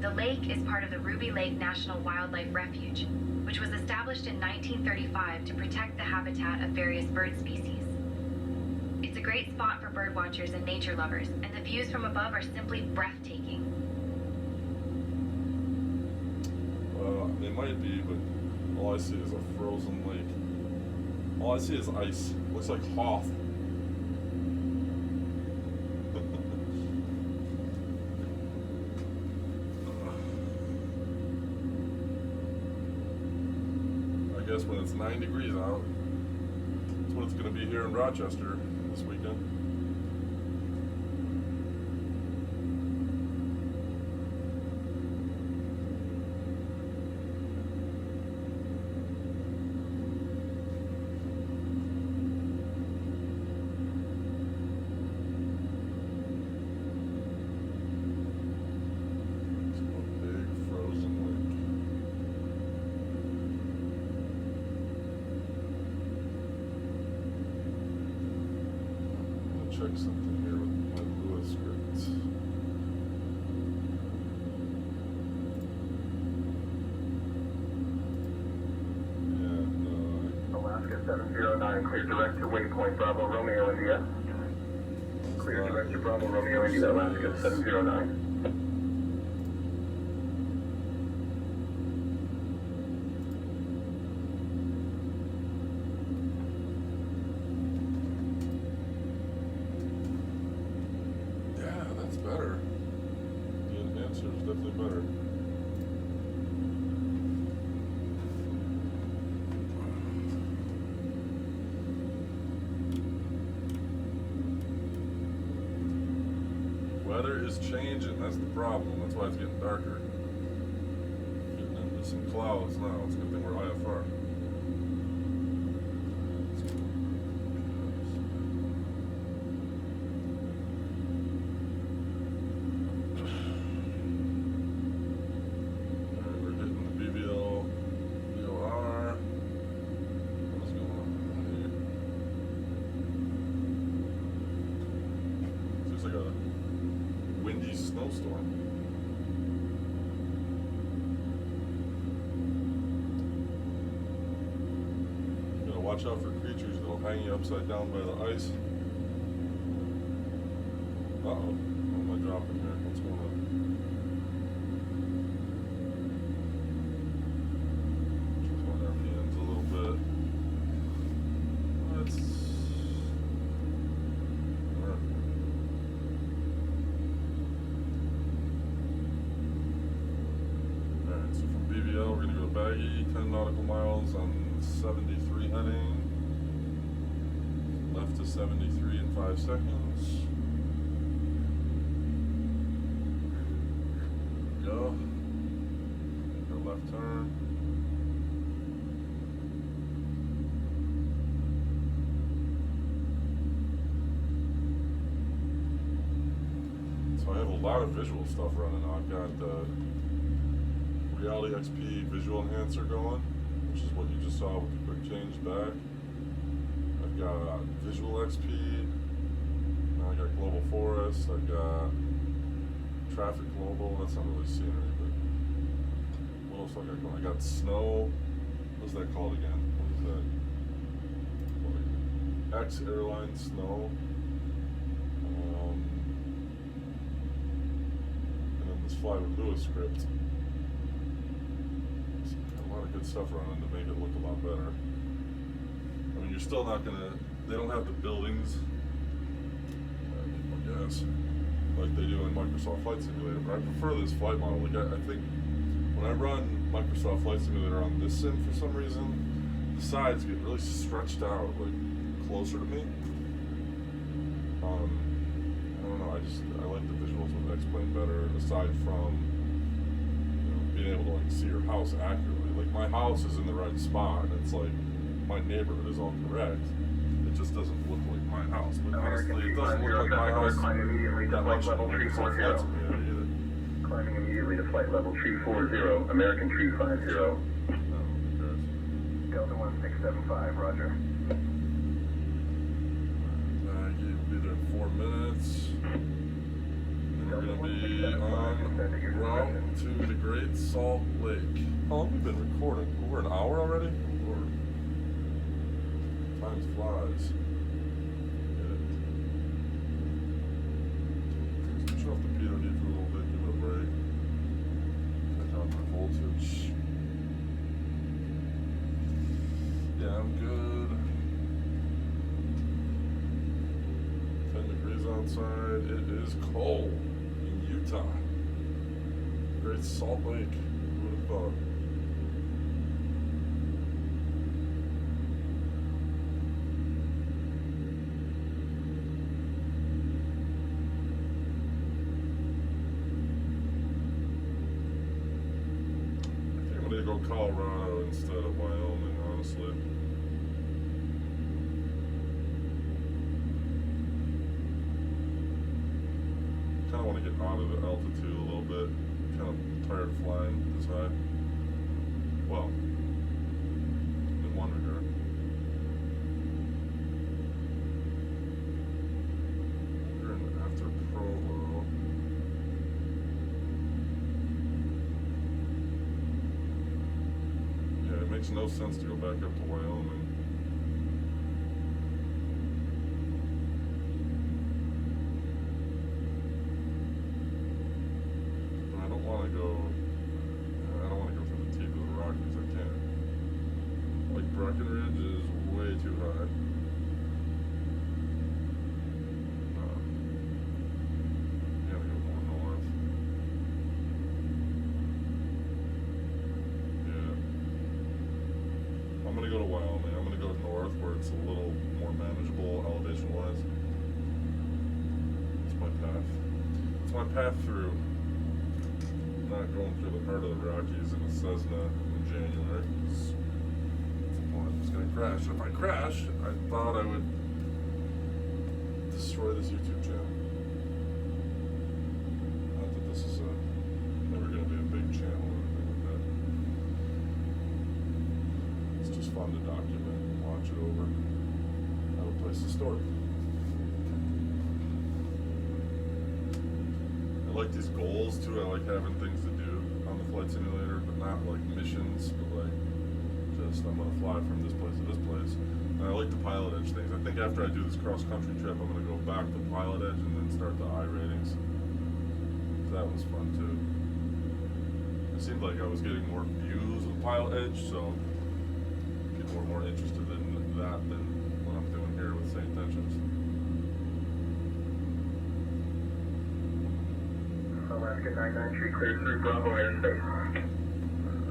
The lake is part of the Ruby Lake National Wildlife Refuge, which was established in 1935 to protect the habitat of various bird species. It's a great spot for bird watchers and nature lovers, and the views from above are simply breathtaking. They might be, but all I see is a frozen lake. All I see is ice. Looks like Hoth. I guess when it's 9 degrees out, that's what it's going to be here in Rochester this weekend. Check something here with my Lewis scripts. Alaska 709, clear direct to waypoint Bravo Romeo India. Clear direct to Bravo Romeo India, Alaska 709. Better. The enhancer is definitely better. Weather is changing, that's the problem. That's why it's getting darker. Getting into some clouds now. It's a good thing we're IFR. Like a windy snowstorm. You gotta watch out for creatures that'll hang you upside down by the ice. Uh-oh. What am I dropping here? What's going on? Just on our hands a little bit. Let's... So from BVL, we're going to go to Baggy, 10 nautical miles on 73 heading. Left to 73 in 5 seconds. Go. Make a left turn. So I have a lot of visual stuff running now. I've got the Reality XP visual enhancer going, which is what you just saw with the quick change back. I've got visual XP. Now I got global forest. I've got traffic global. That's not really scenery, but what else I got going? I got snow. What's that called again? What is that? X airline snow. And then this fly with Lewis script. A lot of good stuff running to make it look a lot better. I mean, you're still not gonna, they don't have the buildings, I guess, like they do in Microsoft Flight Simulator, but I prefer this flight model. Like I think when I run Microsoft Flight Simulator on this sim for some reason, the sides get really stretched out, like closer to me. I don't know, I like the visuals of the X-Plane better, aside from, you know, being able to like see your house accurately. Like my house is in the right spot, and it's like my neighborhood is all correct. It just doesn't look like my house. But honestly, it doesn't look like my house Climb immediately to flight level either. 340. Climbing immediately to flight level 340, American 350. Delta 1675, roger. You'll be there in 4 minutes. And we're going to be on route to the Great Salt Lake. How long have we been recording? Over an hour already? Lord. Time flies. Shut off the POD for a little bit, give it a break. Check out my voltage. Yeah, I'm good. 10 degrees outside. It is cold in Utah. Great Salt Lake. Who would have thought? I think I'm gonna go Colorado instead of Wyoming, honestly. Kind of want to get out of the altitude a little bit. Kind of tired flying this high. Well, in one regard. We're in after Provo. Yeah, it makes no sense to go back up to Wyoming. I don't want to go through the teeth of the Rockies. I can't. Like Breckenridge is way too high. You gotta go more north. Yeah. I'm gonna go to Wyoming. I'm gonna go north where it's a little more manageable elevation-wise. It's my path. It's my path through. Not going through the heart of the Rockies in a Cessna in January. Well, I'm just gonna crash. If I crash, I thought I would destroy this YouTube channel. Not that this is never gonna be a big channel or anything like that. It's just fun to document and watch it over. Have a place to store it. I like these goals too. I like having things to do on the flight simulator, but not like missions, but like just I'm gonna fly from this place to this place. And I like the pilot edge things. I think after I do this cross country trip, I'm gonna go back to pilot edge and then start the I ratings. That was fun too. It seemed like I was getting more views of pilot edge, so people were more interested in that than what I'm doing here with St. Tensions. Alaska 993, clear through Bravo airspace.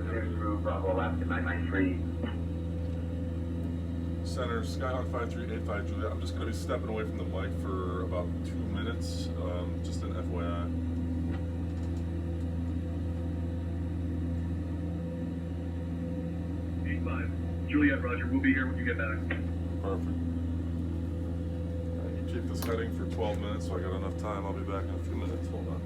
Clear through Bravo, Alaska 993. Center, Skyhawk 5385 Juliet. I'm just going to be stepping away from the mic for about 2 minutes, just an FYI. Juliet, roger. We'll be here when you get back. Perfect. You keep this heading for 12 minutes, so I got enough time. I'll be back in a few minutes. Hold on.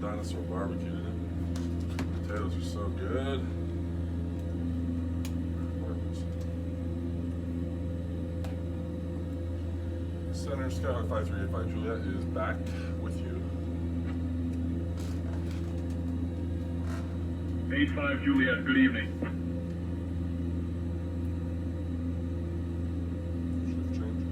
dinosaur barbecue today. Potatoes are so good. Center Skyhawk 5385 Juliet is back with you. 85 Juliet, good evening. Shift change.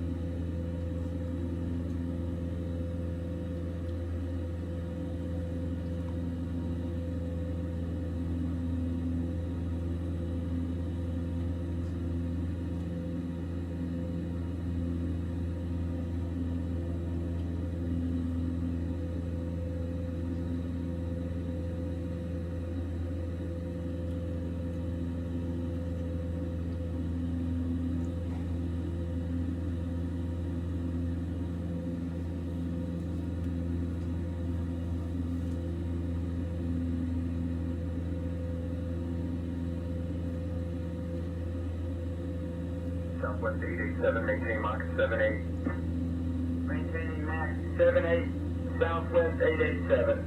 Southwest 887, maintain Mach 78. Maintaining Mach 78, Southwest 887.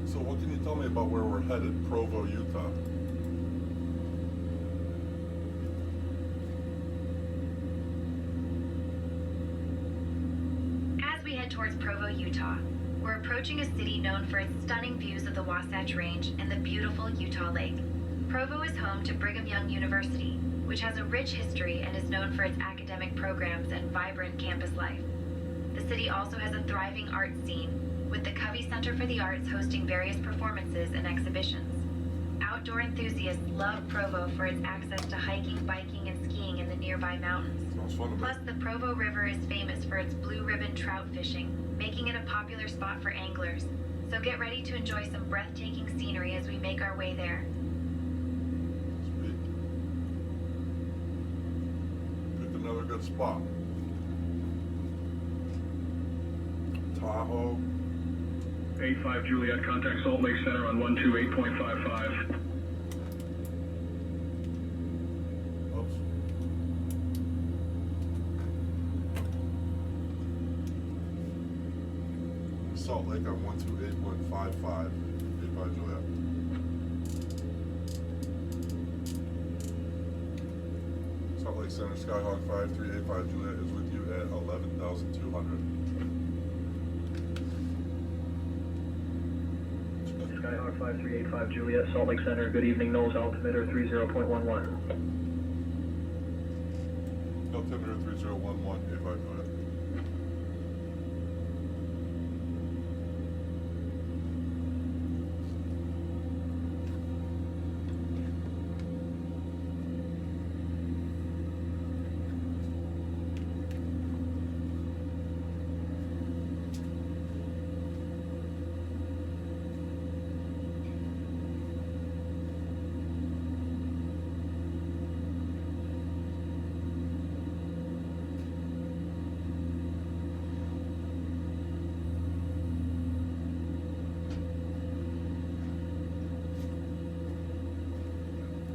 So what can you tell me about where we're headed? Provo, Utah. As we head towards Provo, Utah, we're approaching a city known for its stunning views of the Wasatch Range and the beautiful Utah Lake. Provo is home to Brigham Young University, which has a rich history and is known for its academic programs and vibrant campus life. The city also has a thriving art scene, with the Covey Center for the Arts hosting various performances and exhibitions. Outdoor enthusiasts love Provo for its access to hiking, biking, and skiing in the nearby mountains. Sounds fun to me. Plus, the Provo River is famous for its blue ribbon trout fishing, making it a popular spot for anglers. So get ready to enjoy some breathtaking scenery as we make our way there. Sweet. Picked another good spot. Tahoe. 85 Juliet, contact Salt Lake Center on 128.55. Oops. Salt Lake on 128.55. 85 Juliet. Salt Lake Center Skyhawk 5385 Juliet is with you at 11,200. Skyhawk 5385 Juliet, Salt Lake Center, good evening, nose altimeter 30.11. Altimeter 3011, 85 Juliet.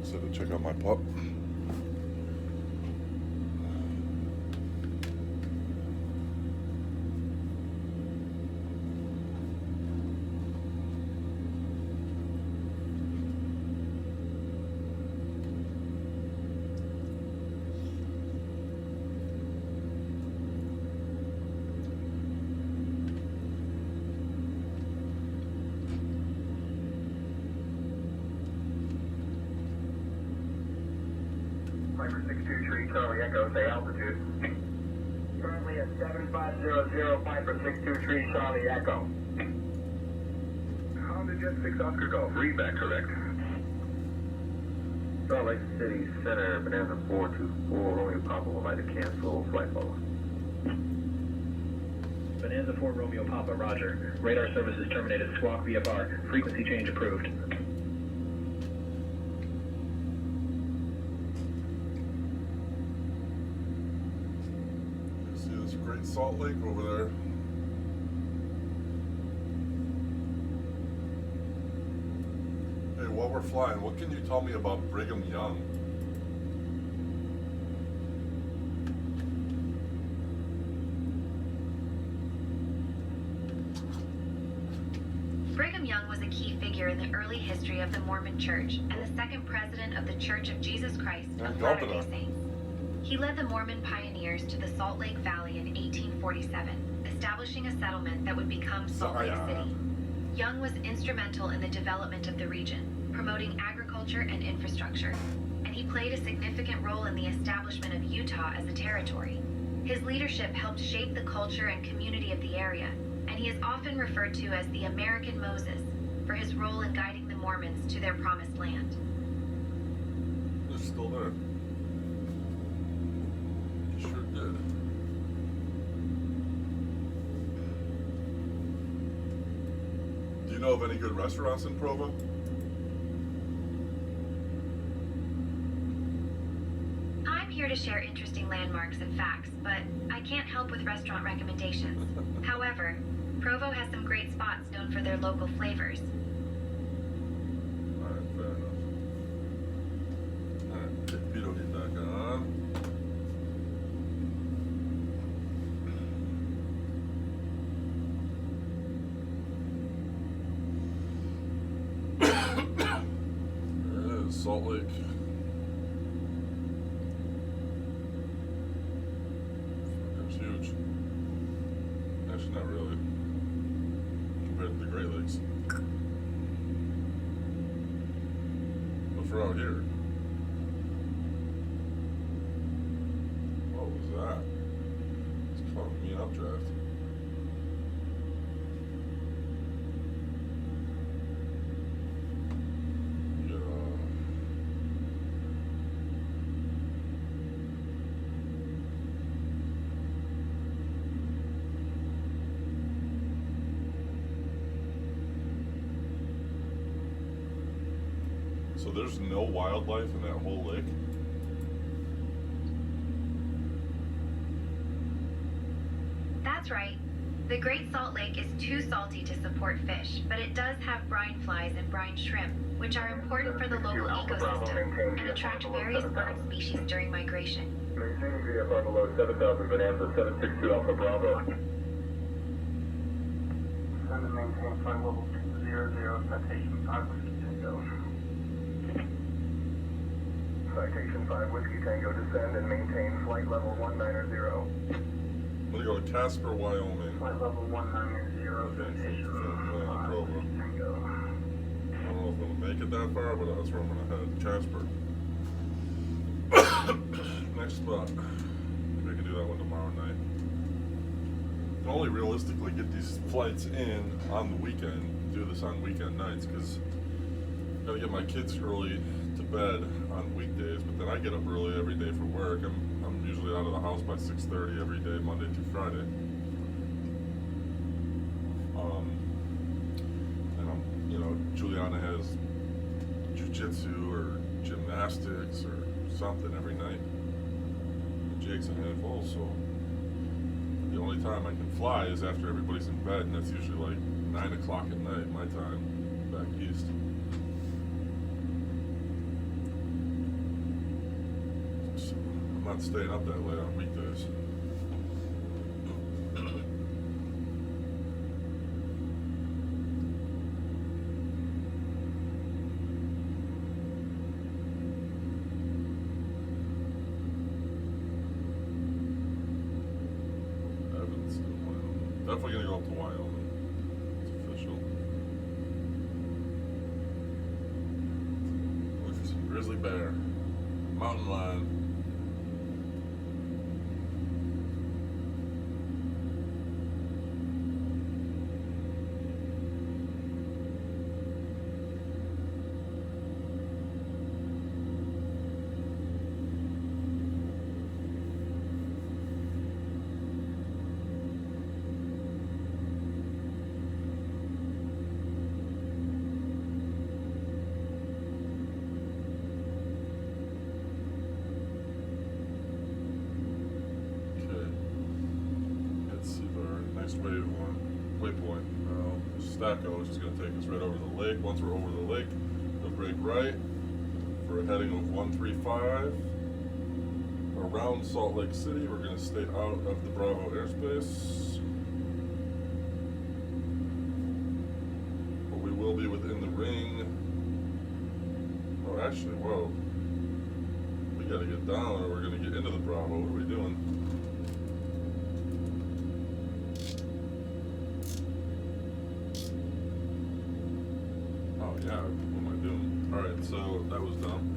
So to check out my pup. Piper 623 Charlie Echo, say altitude. Currently at 7500, Piper 623 Charlie Echo. Honda Jet 6 Oscar Golf, read that correct. Salt Lake City Center, Bonanza 424, Romeo Papa would like to cancel flight level. Bonanza 4 Romeo Papa, roger. Radar services terminated, squawk VFR, frequency change approved. Great Salt Lake over there. Hey, while we're flying, what can you tell me about Brigham Young? Brigham Young was a key figure in the early history of the Mormon Church and the second president of the Church of Jesus Christ of Latter-day Saints. He led the Mormon pioneers to the Salt Lake Valley in 1847, establishing a settlement that would become Salt Lake City. Young was instrumental in the development of the region, promoting agriculture and infrastructure, and he played a significant role in the establishment of Utah as a territory. His leadership helped shape the culture and community of the area, and he is often referred to as the American Moses for his role in guiding the Mormons to their promised land. It's still there. Sure did. Do you know of any good restaurants in Provo? I'm here to share interesting landmarks and facts, but I can't help with restaurant recommendations. However, Provo has some great spots known for their local flavors. Alright, fair enough. Alright, get Vito get back on. There it is, Salt Lake. That's huge. Actually, not really. Compared to the Great Lakes. But for out here. What was that? It's called a mean updraft. So there's no wildlife in that whole lake? That's right. The Great Salt Lake is too salty to support fish, but it does have brine flies and brine shrimp, which are important for the local ecosystem and attract various bird species during migration. Maintaining VFR below 7,000 Bonanza, 762 Alpha Bravo. Send and maintain flight level 200, citation 5 Whiskey Tango. Citation 5 Whiskey Tango, descend and maintain flight level 190. I'm gonna go to Casper, Wyoming. Flight level 190, Okay, citation so 5 Provo. Whiskey Tango. I don't know if I'm gonna make it that far, but that's where I'm gonna head. Casper. Next spot. Maybe I can do that one tomorrow night. You can only realistically get these flights in on the weekend. Do this on weekend nights because I gotta get my kids early to bed on weekdays, but then I get up early every day for work. I'm usually out of the house by 6:30 every day, Monday through Friday. And Juliana has jiu-jitsu or gymnastics or something every night. And Jake's a handful, so the only time I can fly is after everybody's in bed, and that's usually like 9 o'clock at night, my time, back east. So I'm not staying up that late on weekdays. Definitely gonna go up to Wyoming. It's official. Look for some grizzly bear. Mountain lion. Stacko, which is going to take us right over the lake. Once we're over the lake, we'll brake right for a heading of 135. Around Salt Lake City, we're going to stay out of the Bravo airspace. But we will be within the ring. Oh, actually, whoa. We got to get down or we're going to get into the Bravo. What are we doing? Oh, yeah. What am I doing? Alright, so that was dumb.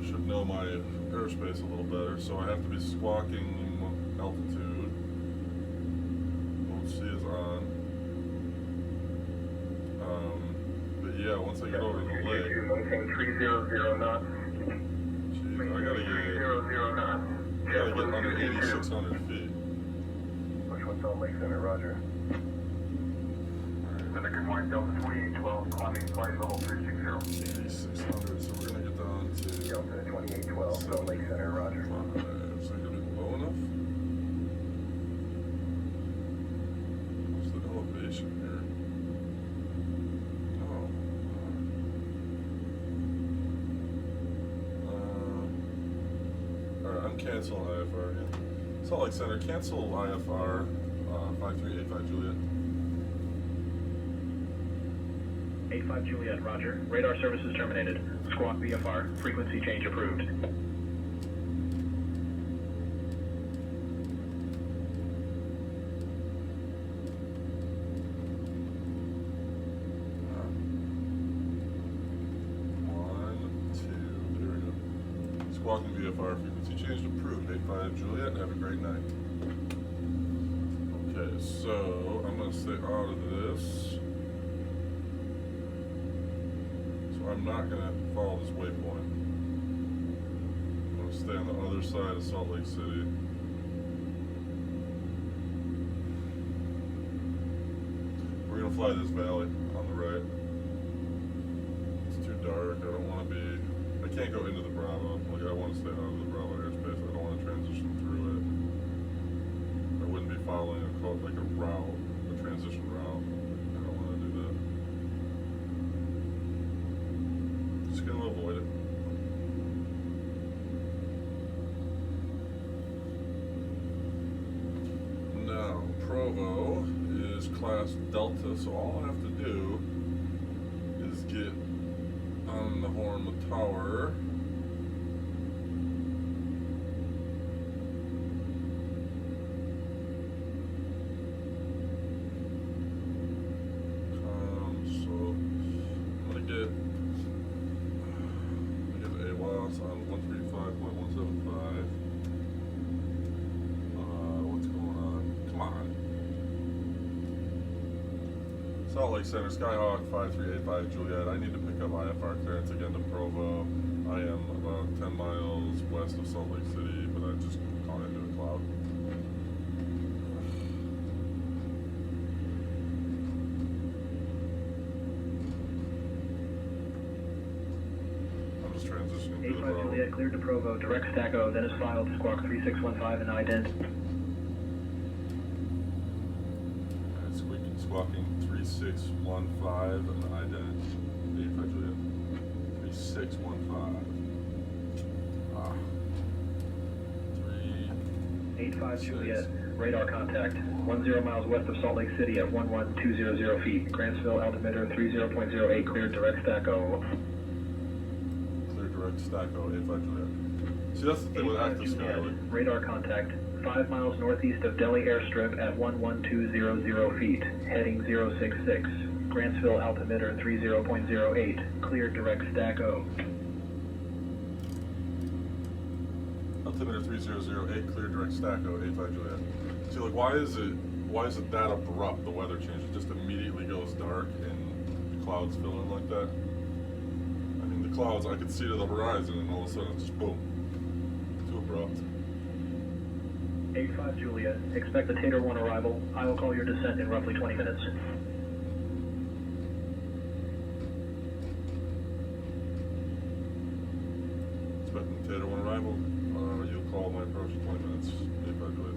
Should know my airspace a little better, so I have to be squawking altitude. Mode C is on. But yeah, once I get over the lake, Maintain 300 knots. geez, I gotta get under 8,600 feet. Which one's Salt Lake Center, Roger. Center, good morning, Delta 2812, climbing flight level 360. 8,600, so we're gonna get down to Delta 2812, Salt Lake Center, Roger. 5. Is that gonna be low enough? What's the elevation here? Alright, I'm canceling IFR again. Salt Lake Center, cancel IFR 5385 Juliet. 85 Juliet, roger. Radar services terminated. Squawk VFR. Frequency change approved. Squawking VFR, frequency changed, approved. 85 Juliet, have a great night. Okay, so I'm going to stay out of this. So I'm not going to follow this waypoint. I'm going to stay on the other side of Salt Lake City. We're going to fly this valley on the right. It's too dark, I don't want to be... I can't go into the Bravo. Like, I want to stay out of the Bravo airspace. I don't want to transition through it. I wouldn't be following a route, a transition route. I don't want to do that. Just gonna avoid it. Now, Provo is class Delta, so all I have to do is get on the horn with tower. So I'm gonna get AWAS on 135.175. What's going on? Come on. Salt Lake Center, Skyhawk 5385 Juliet. I need to pick up IFR clearance again to Provo. I am about 10 miles west of Salt Lake City, but I just gone into a cloud. I'm just transitioning to the 85 Bravo. Juliet, cleared to Provo. Direct Stacko, then is filed. Squawk 3615 and ident. Squawking 3615 and ident. 85 Juliet. 3615. 85 Juliet, radar contact. 10 miles west of Salt Lake City at 11200 feet. Grantsville altimeter 30.08, cleared direct Stacko. Clear direct Stacko, 85 Juliet. See, that's the thing with active Skylink. Radar contact. 5 miles northeast of Delhi Airstrip at 11200 feet. Heading 066. Grantsville altimeter 30.08, cleared direct Stacko. Altimeter 3008, clear direct Stacko, 85 Juliet. See, like, why is it that abrupt, the weather change? It just immediately goes dark and the clouds fill in like that. I mean, the clouds, I could see to the horizon and all of a sudden it's just boom. Too abrupt. 85 Juliet, expect the Tater 1 arrival. I will call your descent in roughly 20 minutes. Expecting Tater 1 arrival. You'll call my approach in 20 minutes. 85 Juliet.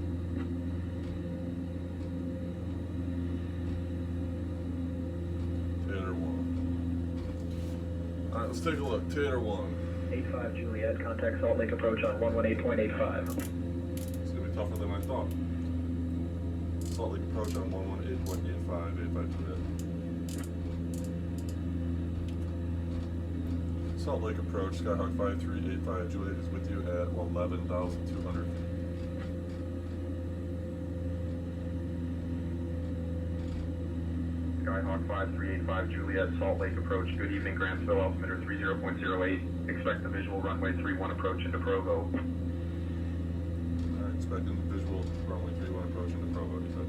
Tater 1. Alright, let's take a look. Tater 1. 85 Juliet, contact Salt Lake approach on 118.85. It's gonna be tougher than I thought. Salt Lake approach on 118.85, 85 Juliet. Salt Lake approach, Skyhawk 5385 Juliet is with you at 11,200 feet. Skyhawk 5385 Juliet, Salt Lake approach. Good evening, Grantsville, altimeter 30.08. Expect the visual runway 31 approach into Provo. Expecting the visual runway 31 approach into Provo, 85 Juliet.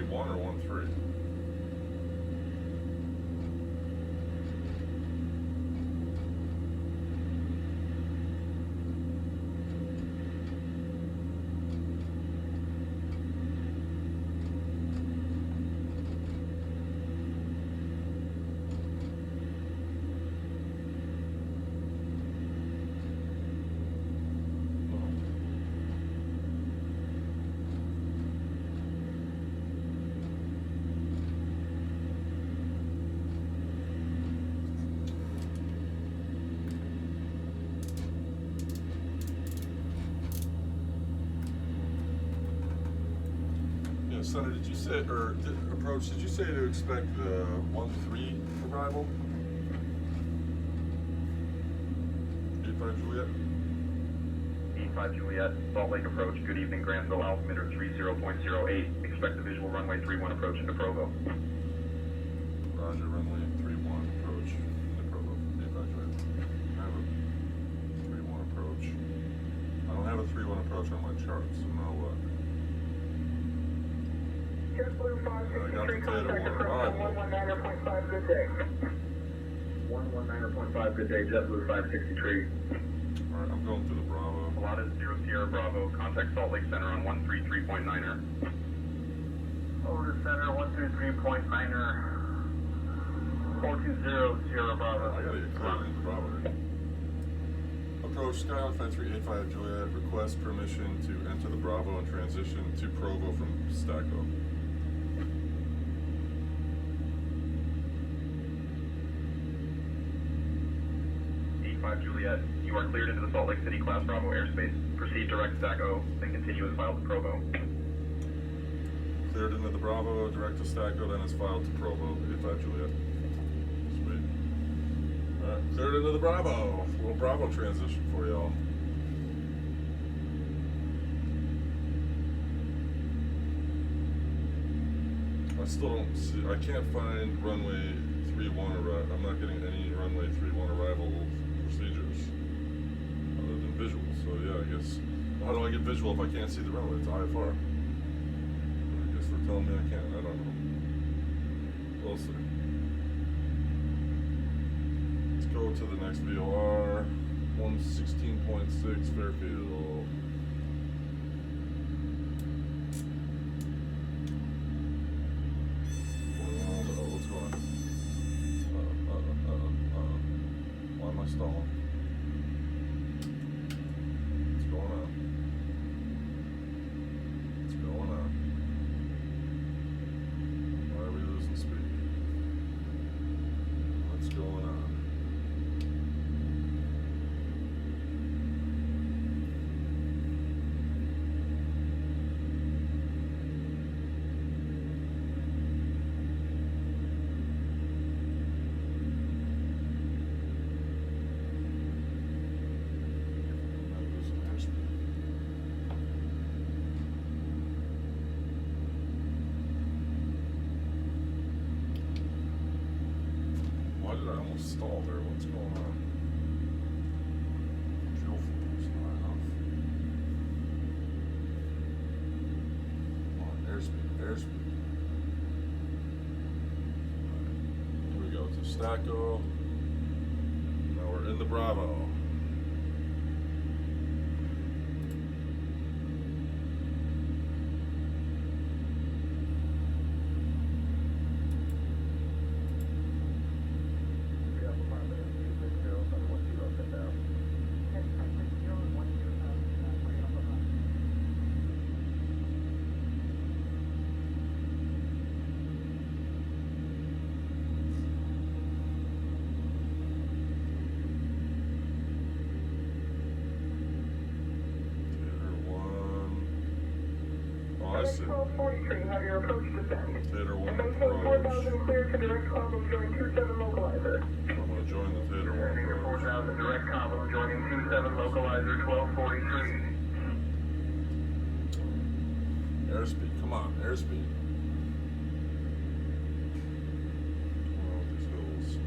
One or 1-3? Senator, did you say, or approach, did you say to expect the 1-3 arrival? 85 Juliet? 85 Juliet, Salt Lake approach. Good evening, Grantsville, altimeter 30.08. Expect the visual runway 31 approach into Provo. Roger, runway 31 approach into Provo. 85 Juliet. I have a 3-1 approach. I don't have a 3-1 approach on my chart, so now what? JetBlue 563, contact approach 119.5, good day. 119.5, good day, JetBlue 563. Alright, I'm going through the Bravo. Pilatus 0 Sierra Bravo, contact Salt Lake Center on 133.9er. Over to Center, 133.9er. 420 Sierra Bravo. I gotta get clear into Bravo. Approach Skyhawk 5385 Juliet, request permission to enter the Bravo and transition to Provo from Stacko. 85 Juliet, you are cleared into the Salt Lake City Class Bravo airspace. Proceed direct Stack O, then continue as filed to Provo. Cleared into the Bravo, direct to Stacko, then is filed to Provo. 85 Juliet. Sweet. Alright, cleared into the Bravo. A little Bravo transition for y'all. I still don't see, I can't find runway 31 arrival. I'm not getting any runway 31 arrival procedures other than visual. So yeah, I guess, how do I get visual if I can't see the runway? It's IFR. I guess they're telling me I can't. I don't know. We'll see. Let's go to the next VOR. 116.6 Fairfield. Why am I stalling? What's going on? What's going on? Why are we losing speed? What's going on? Why did I almost stall there? What's going on? Fuel flow is not enough. Come on, airspeed, airspeed. Here we go to Stacko. Now we're in the Bravo. see. 1243, have your approach descend. Theater 1 And maintain approach. 4000 clear to direct column join 27 localizer. I'm going to join the Theater 1 Descending to approach. 4000 direct column joining 27 localizer 1243. Airspeed, come on, airspeed. Oh, these hills.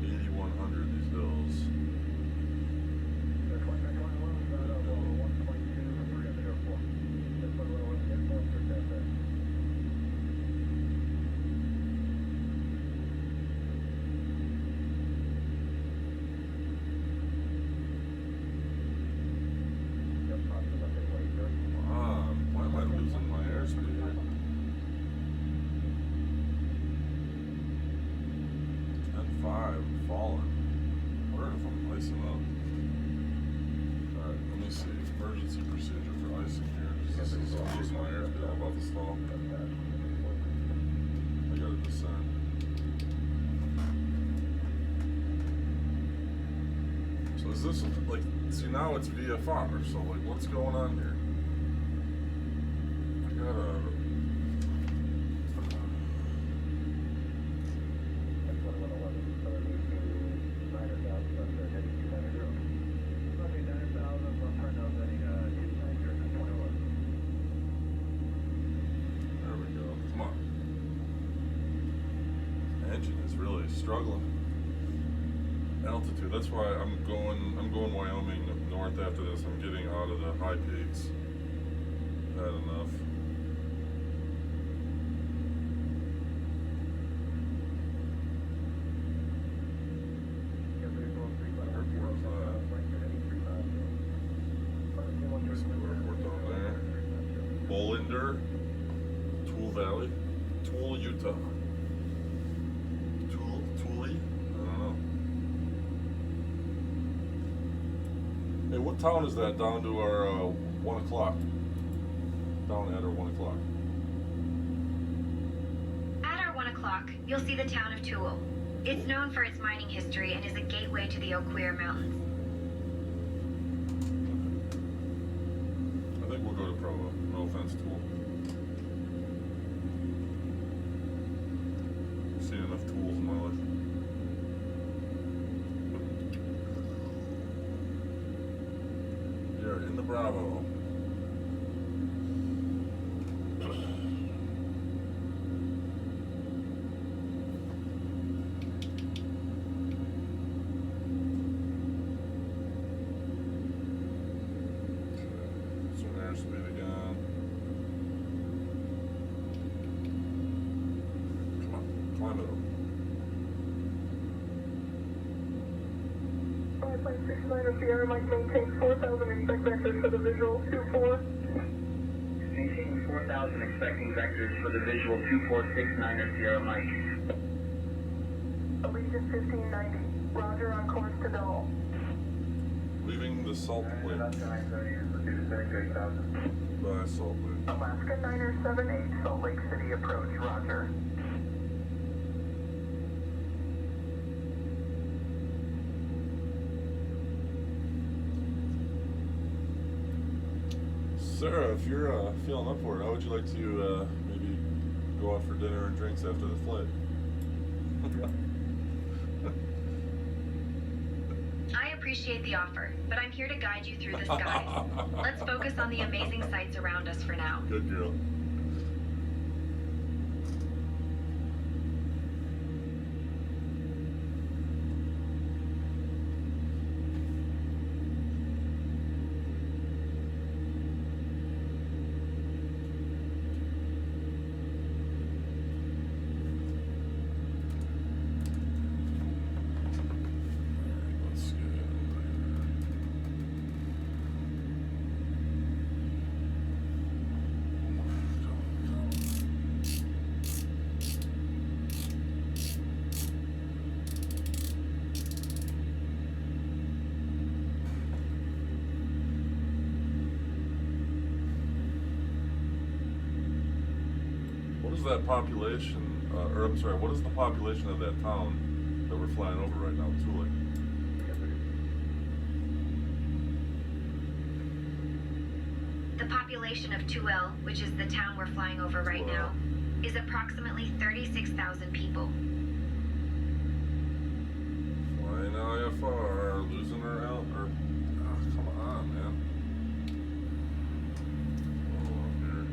8100, these hills. Why am I losing my airspeed? 10-5, falling. Wonder if I'm icing up. Alright, let me see. Emergency procedure for icing here. This is losing my airspeed. I'm about to stall. I gotta descend. So is this like, see now it's VFR, so like what's going on here? I gotta. There we go. Come on. Engine is really struggling. Altitude. That's why I'm going Wyoming north after this. I'm getting out of the high peaks. Had enough. Airport's there's an airport down there. Bolinder, Tool Valley, Tool, Utah. Thule? I don't know. Hey, what town is that down to our 1 o'clock? Down at our 1 o'clock. At our 1 o'clock, you'll see the town of Toole. It's known for its mining history and is a gateway to the Oquirrh Mountains. I think we'll go to Provo. No offense, Tool. I've seen enough tools in my life. You're in the Bravo. Some airspeed again. Come on, climb it up. 5.69 Sierra Mike maintains 4000 expect vectors for the visual 24. Maintaining 4000 expecting vectors for the visual 2469 Sierra Mike. Allegiant 1590. Roger on course to Dole. Leaving the Salt Lake. By Salt Lake. Alaska 978 Salt Lake City approach. Roger. Sarah, if you're feeling up for it, how would you like to maybe go out for dinner and drinks after the flight? I appreciate the offer, but I'm here to guide you through the skies. Let's focus on the amazing sights around us for now. Good girl. Let's get What is that population, or I'm sorry, what is the population of that town that we're flying over right now, Thule? The population of Tuel, which is the town we're flying over right now, is approximately 36,000 people. Flying IFR, losing her out, or come on, man. Hold on here.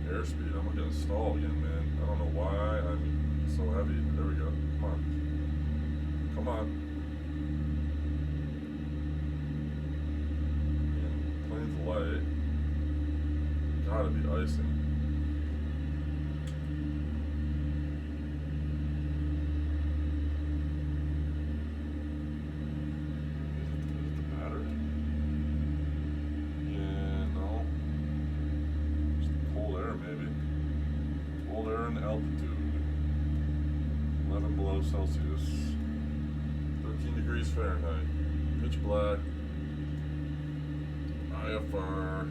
10,100. Airspeed, I'm gonna stall again, man. I don't know why I'm so heavy. There we go. Come on. Come on. Man, plane's light. Gotta be icing. Altitude 11 below Celsius, 13 degrees Fahrenheit, pitch black, IFR.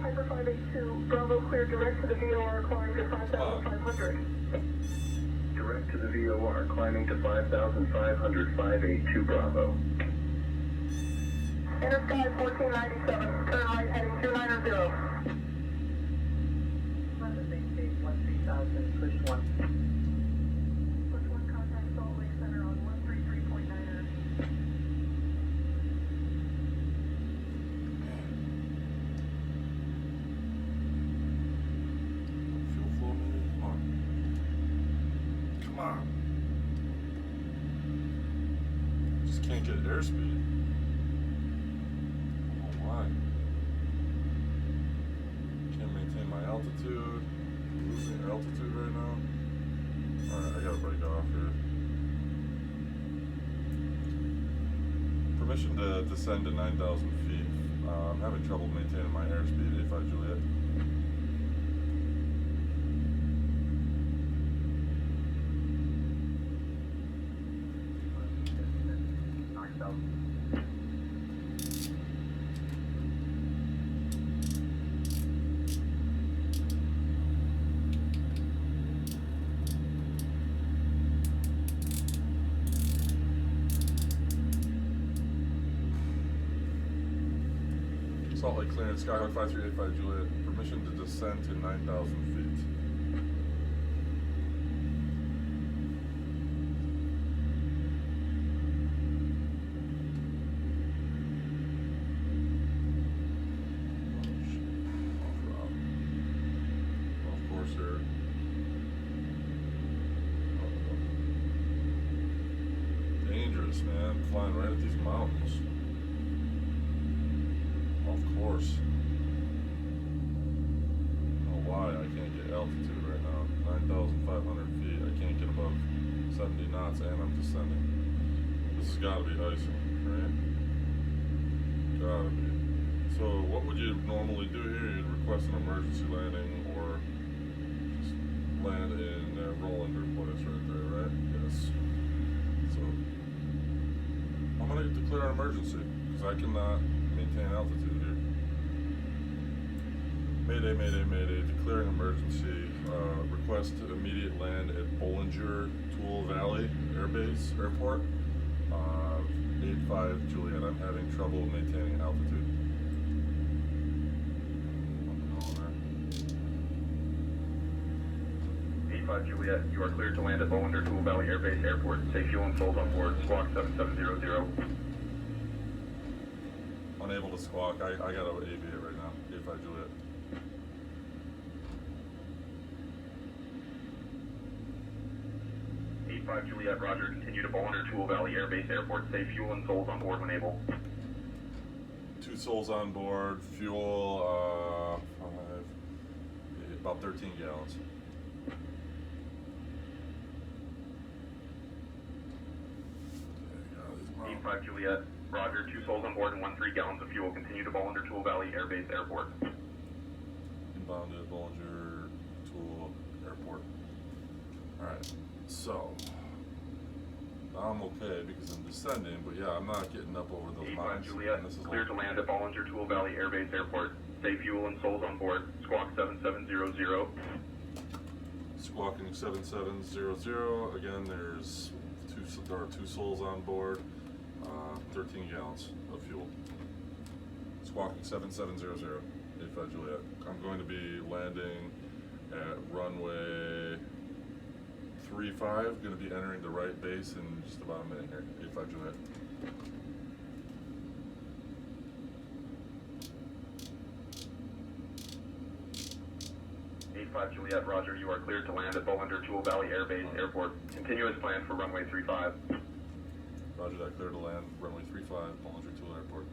Piper 582, Bravo clear direct to the VOR, climb to 5,500. Direct to the VOR, climbing to 5,500, 582 Bravo. Inner sky 1497, turn right heading 290. London maintain 13,000, push 1. Push 1, contact Salt Lake Center on 133.9. Fuel flow, maybe? Come on. Come on. Just can't get airspeed. Why? Can't maintain my altitude. Losing altitude right now. Alright, I gotta break off here. Permission to descend to 9,000 feet. I'm having trouble maintaining my airspeed, A5 Juliet. Salt Lake clearance, Skyhawk 5385 Juliet. Permission to descend to 9,000 feet. Off course here. Dangerous, man. Flying right at these mountains. Of course. I don't know why I can't get altitude right now. 9,500 feet. I can't get above 70 knots and I'm descending. This has got to be icing, right? Gotta be. So what would you normally do here? You'd request an emergency landing or just land in Rollander place right there, right? Yes. So I'm gonna declare an emergency because I cannot maintain altitude here. Mayday, mayday, mayday, declaring emergency. Request immediate land at Bollinger Tool Valley Air Base Airport. 85 Juliet, I'm having trouble maintaining altitude. 85 Juliet, you are cleared to land at Bollinger Tool Valley Air Base Airport. Safe fuel and souls on board, squawk 7700. Unable to squawk. I gotta AV it right now. 85 Juliet. Juliet, roger. Continue to Bollinger Tool Valley Air Base Airport. Safe fuel and souls on board when able. 2 souls on board. Fuel, 5, about 13 gallons. There you go. 85 Juliet, roger. 2 souls on board and 13 gallons of fuel. Continue to Bollinger Tool Valley Air Base Airport. Inbound to Bollinger Tool Airport. Alright, so I'm okay because I'm descending, but yeah, I'm not getting up over those 85 mountains. Juliet, This is clear to land at Bollinger Tool Valley Air Base Airport. Safe fuel and souls on board. Squawk 7700. Squawking 7700. Again, there are two souls on board, 13 gallons of fuel. Squawking 7700. 85 Juliet. I'm going to be landing at runway 35. Going to be entering the right base in just about a minute here. 85 Juliet. Juliet, Roger, you are cleared to land at Bollinger Tool Valley Air Base Airport. Continuous plan for runway 35. Roger that, clear to land, runway 35, Bollinger Tool Airport.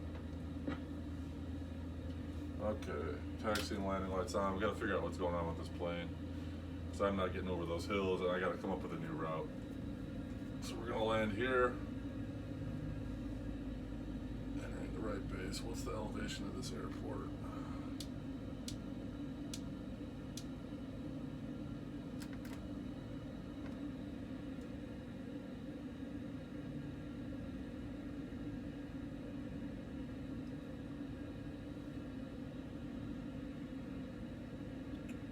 Okay, taxi and landing lights on. We gotta figure out what's going on with this plane. So I'm not getting over those hills and I gotta come up with a new route. So we're gonna land here. Entering the right base. What's the elevation of this airport?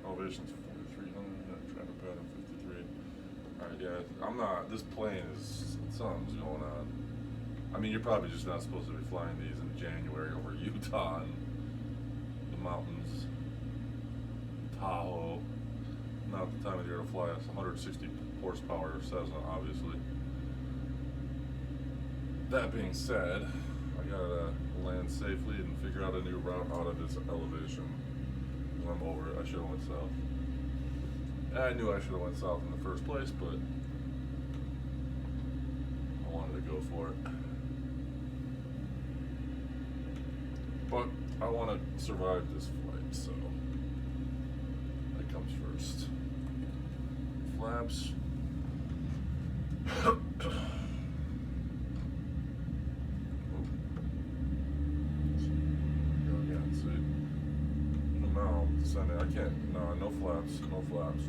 Elevation's 4,300, traffic pattern 53. Alright, yeah, I'm not, this plane is, something's going on. I mean, you're probably just not supposed to be flying these in January over Utah and the mountains, Tahoe. Not the time of year to fly a 160 horsepower Cessna, obviously. That being said, I gotta land safely and figure out a new route out of this elevation. I'm over it. I should have went south. I knew I should have went south in the first place, but I wanted to go for it. But I want to survive this flight, so that comes first. Flaps. I can't, no flaps, no flaps.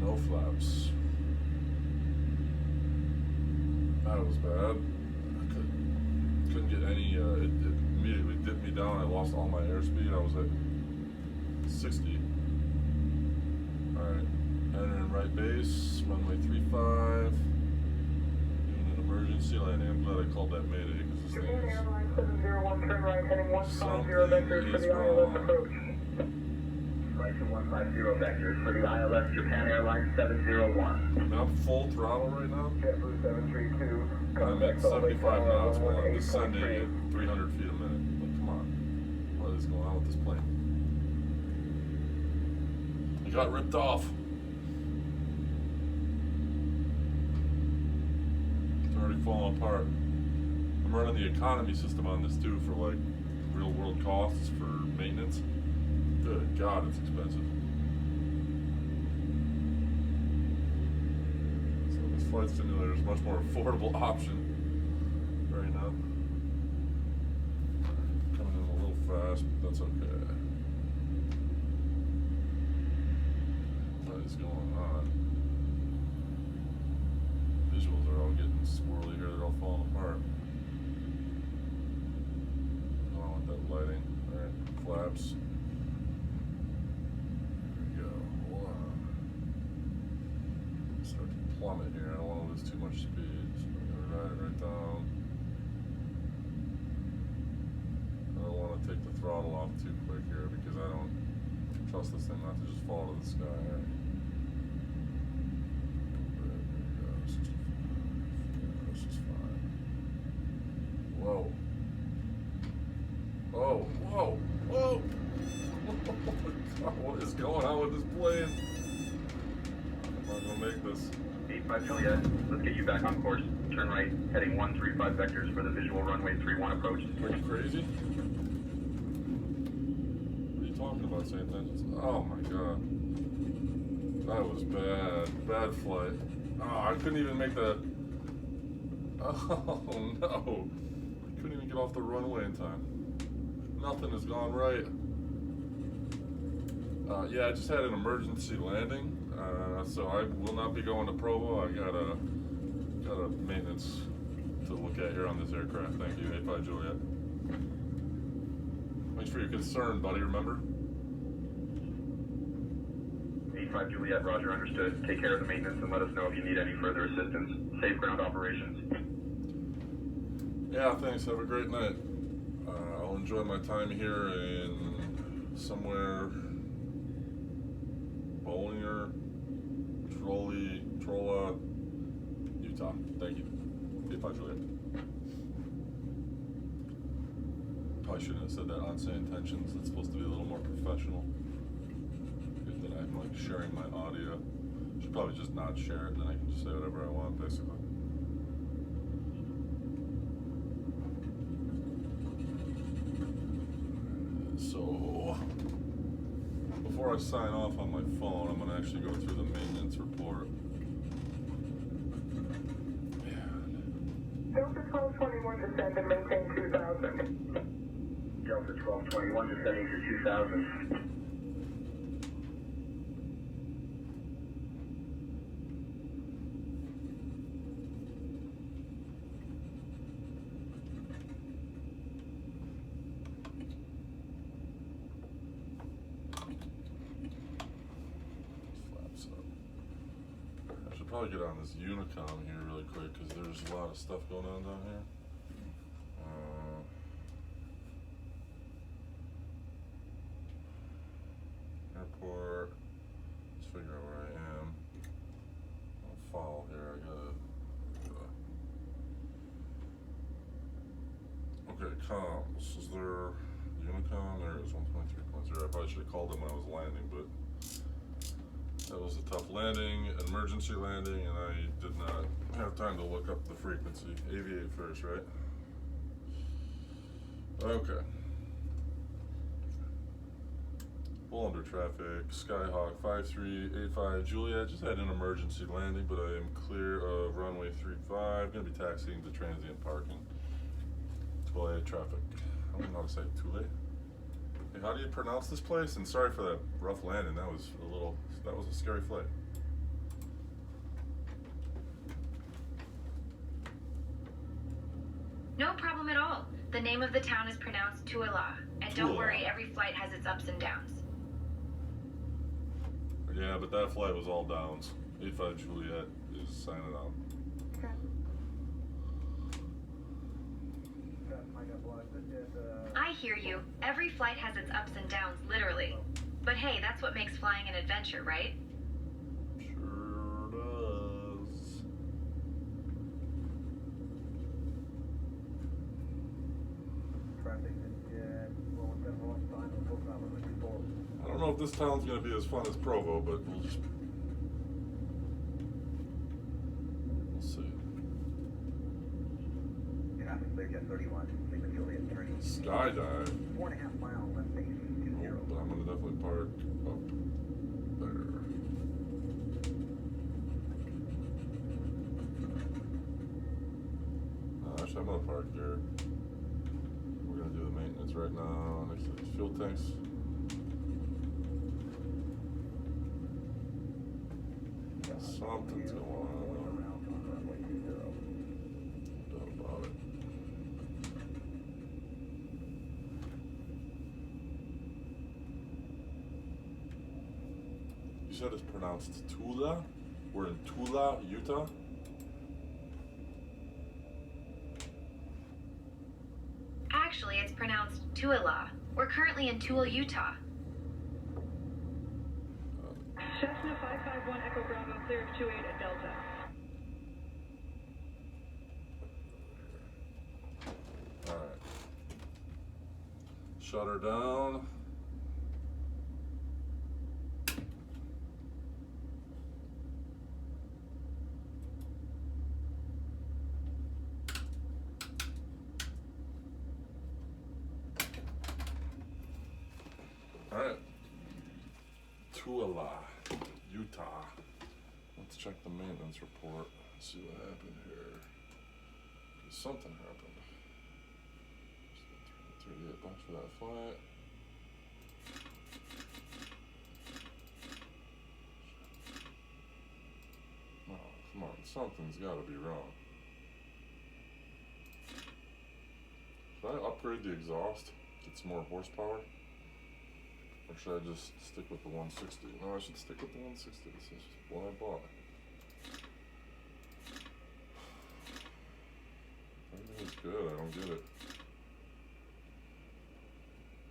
No flaps. That was bad. I couldn't get any, it immediately dipped me down. I lost all my airspeed. I was at 60. Alright, entering right base, runway 35. Doing an emergency landing. I'm glad I called that Mayday because this thing is... Airline 701, turn right, heading 150 Something vectors for is the ILS wrong. approach. Flight to 150 vectors for the ILS Japan Airlines 701. I'm full throttle right now. JetBlue 732. I'm at 75 knots while I'm descending at 300 feet a minute. Like, come on. What is going on with this plane? It got ripped off. It's already falling apart. I'm running the economy system on this too for like real world costs for maintenance. Good God, it's expensive. So this flight simulator is a much more affordable option right now. Coming in a little fast, but that's okay. What is going on? Visuals are all getting swirly here, they're all falling apart. What's going on with that lighting? Alright, flaps. Plummet here. I don't want to lose too much speed, so I'm gonna ride it right down. I don't want to take the throttle off too quick here because I don't trust this thing not to just fall to the sky. Right? There we go. 65. Yeah, this is fine. Whoa. Whoa. Whoa. Whoa. Oh my God, what is going on with this plane? I'm not gonna make this. 85 Juliet, let's get you back on course. Turn right, heading 135 vectors for the visual runway 31 approach. Are you crazy? What are you talking about, St. Engines? Oh my God. That was bad. Bad flight. Oh, I couldn't even make the... Oh no. I couldn't even get off the runway in time. Nothing has gone right. Yeah, I just had an emergency landing. So I will not be going to Provo. I got a Got a maintenance to look at here on this aircraft. Thank you, 85 Juliet. Thanks for your concern, buddy, remember? 85 Juliet, roger, understood. Take care of the maintenance and let us know if you need any further assistance. Safe ground operations. Yeah, thanks. Have a great night. I'll enjoy my time here in somewhere Bollinger, Trolla, Utah. Thank you. 85 Juliet. Probably shouldn't have said that on Say Intentions. It's supposed to be a little more professional. Good that I'm like sharing my audio. Should probably just not share it, then I can just say whatever I want, basically. So, before I sign off on my phone, I'm gonna actually go through the maintenance report. Delta 1221 descend and maintain 2000. Delta 1221 descending to 2000. Flaps up. I should probably get on this Unicom here really quick because there's a lot of stuff going on down here. Airport. Let's figure out where I am. I'll follow here. I gotta. Okay, comms. Is there Unicom? There is 1.3.0. I probably should have called them when I was landing, but that was a tough landing, emergency landing, and I did not have time to look up the frequency. Aviate first, right? Okay. Pull under traffic. Skyhawk 5385 Juliet. Just had an emergency landing, but I am clear of runway 35. Gonna be taxiing to transient parking. Tule traffic. I don't know how to say Tule. Hey, how do you pronounce this place? And sorry for that rough landing. That was a scary flight. No problem at all. The name of the town is pronounced Tuala. And don't Tuala. worry, every flight has its ups and downs. Yeah, but that flight was all downs. 85 Juliet is signing out. I hear you. Every flight has its ups and downs, literally. But hey, that's what makes flying an adventure, right? Sure does. I don't know if this town's gonna be as fun as Provo, but we'll see. Traffic clear jet 31, Lima Juliet turning. Skydive. 4.5 miles left base 20. Oh, but I'm gonna definitely park up there. Actually, I'm gonna park there. We're gonna do the maintenance right now next to these fuel tanks. Something's going on. No doubt about it. You said it's pronounced Tula? We're in Tula, Utah? Actually, it's pronounced Tuala. We're currently in Tooele, Utah. Cessna 551 Echo Bravo, clear of 28 at Delta. Alright. Shut her down. Alright. Tuala, Utah. Let's check the maintenance report. See what happened here. 'Cause something happened. 38 bucks for that flight. Oh, come on, Something's got to be wrong. Should I upgrade the exhaust? Get some more horsepower? Or should I just stick with the 160? No, I should stick with the 160. This is what I bought. Everything's good. I don't get it.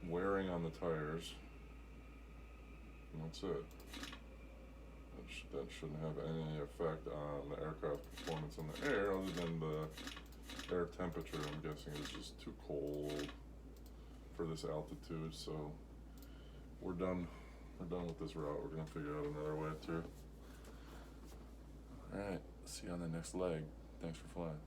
Wearing on the tires. And that's it. That shouldn't have any effect on the aircraft performance in the air, other than the air temperature. I'm guessing is just too cold for this altitude. So we're done. We're done with this route. We're gonna figure out another way through. All right. See you on the next leg. Thanks for flying.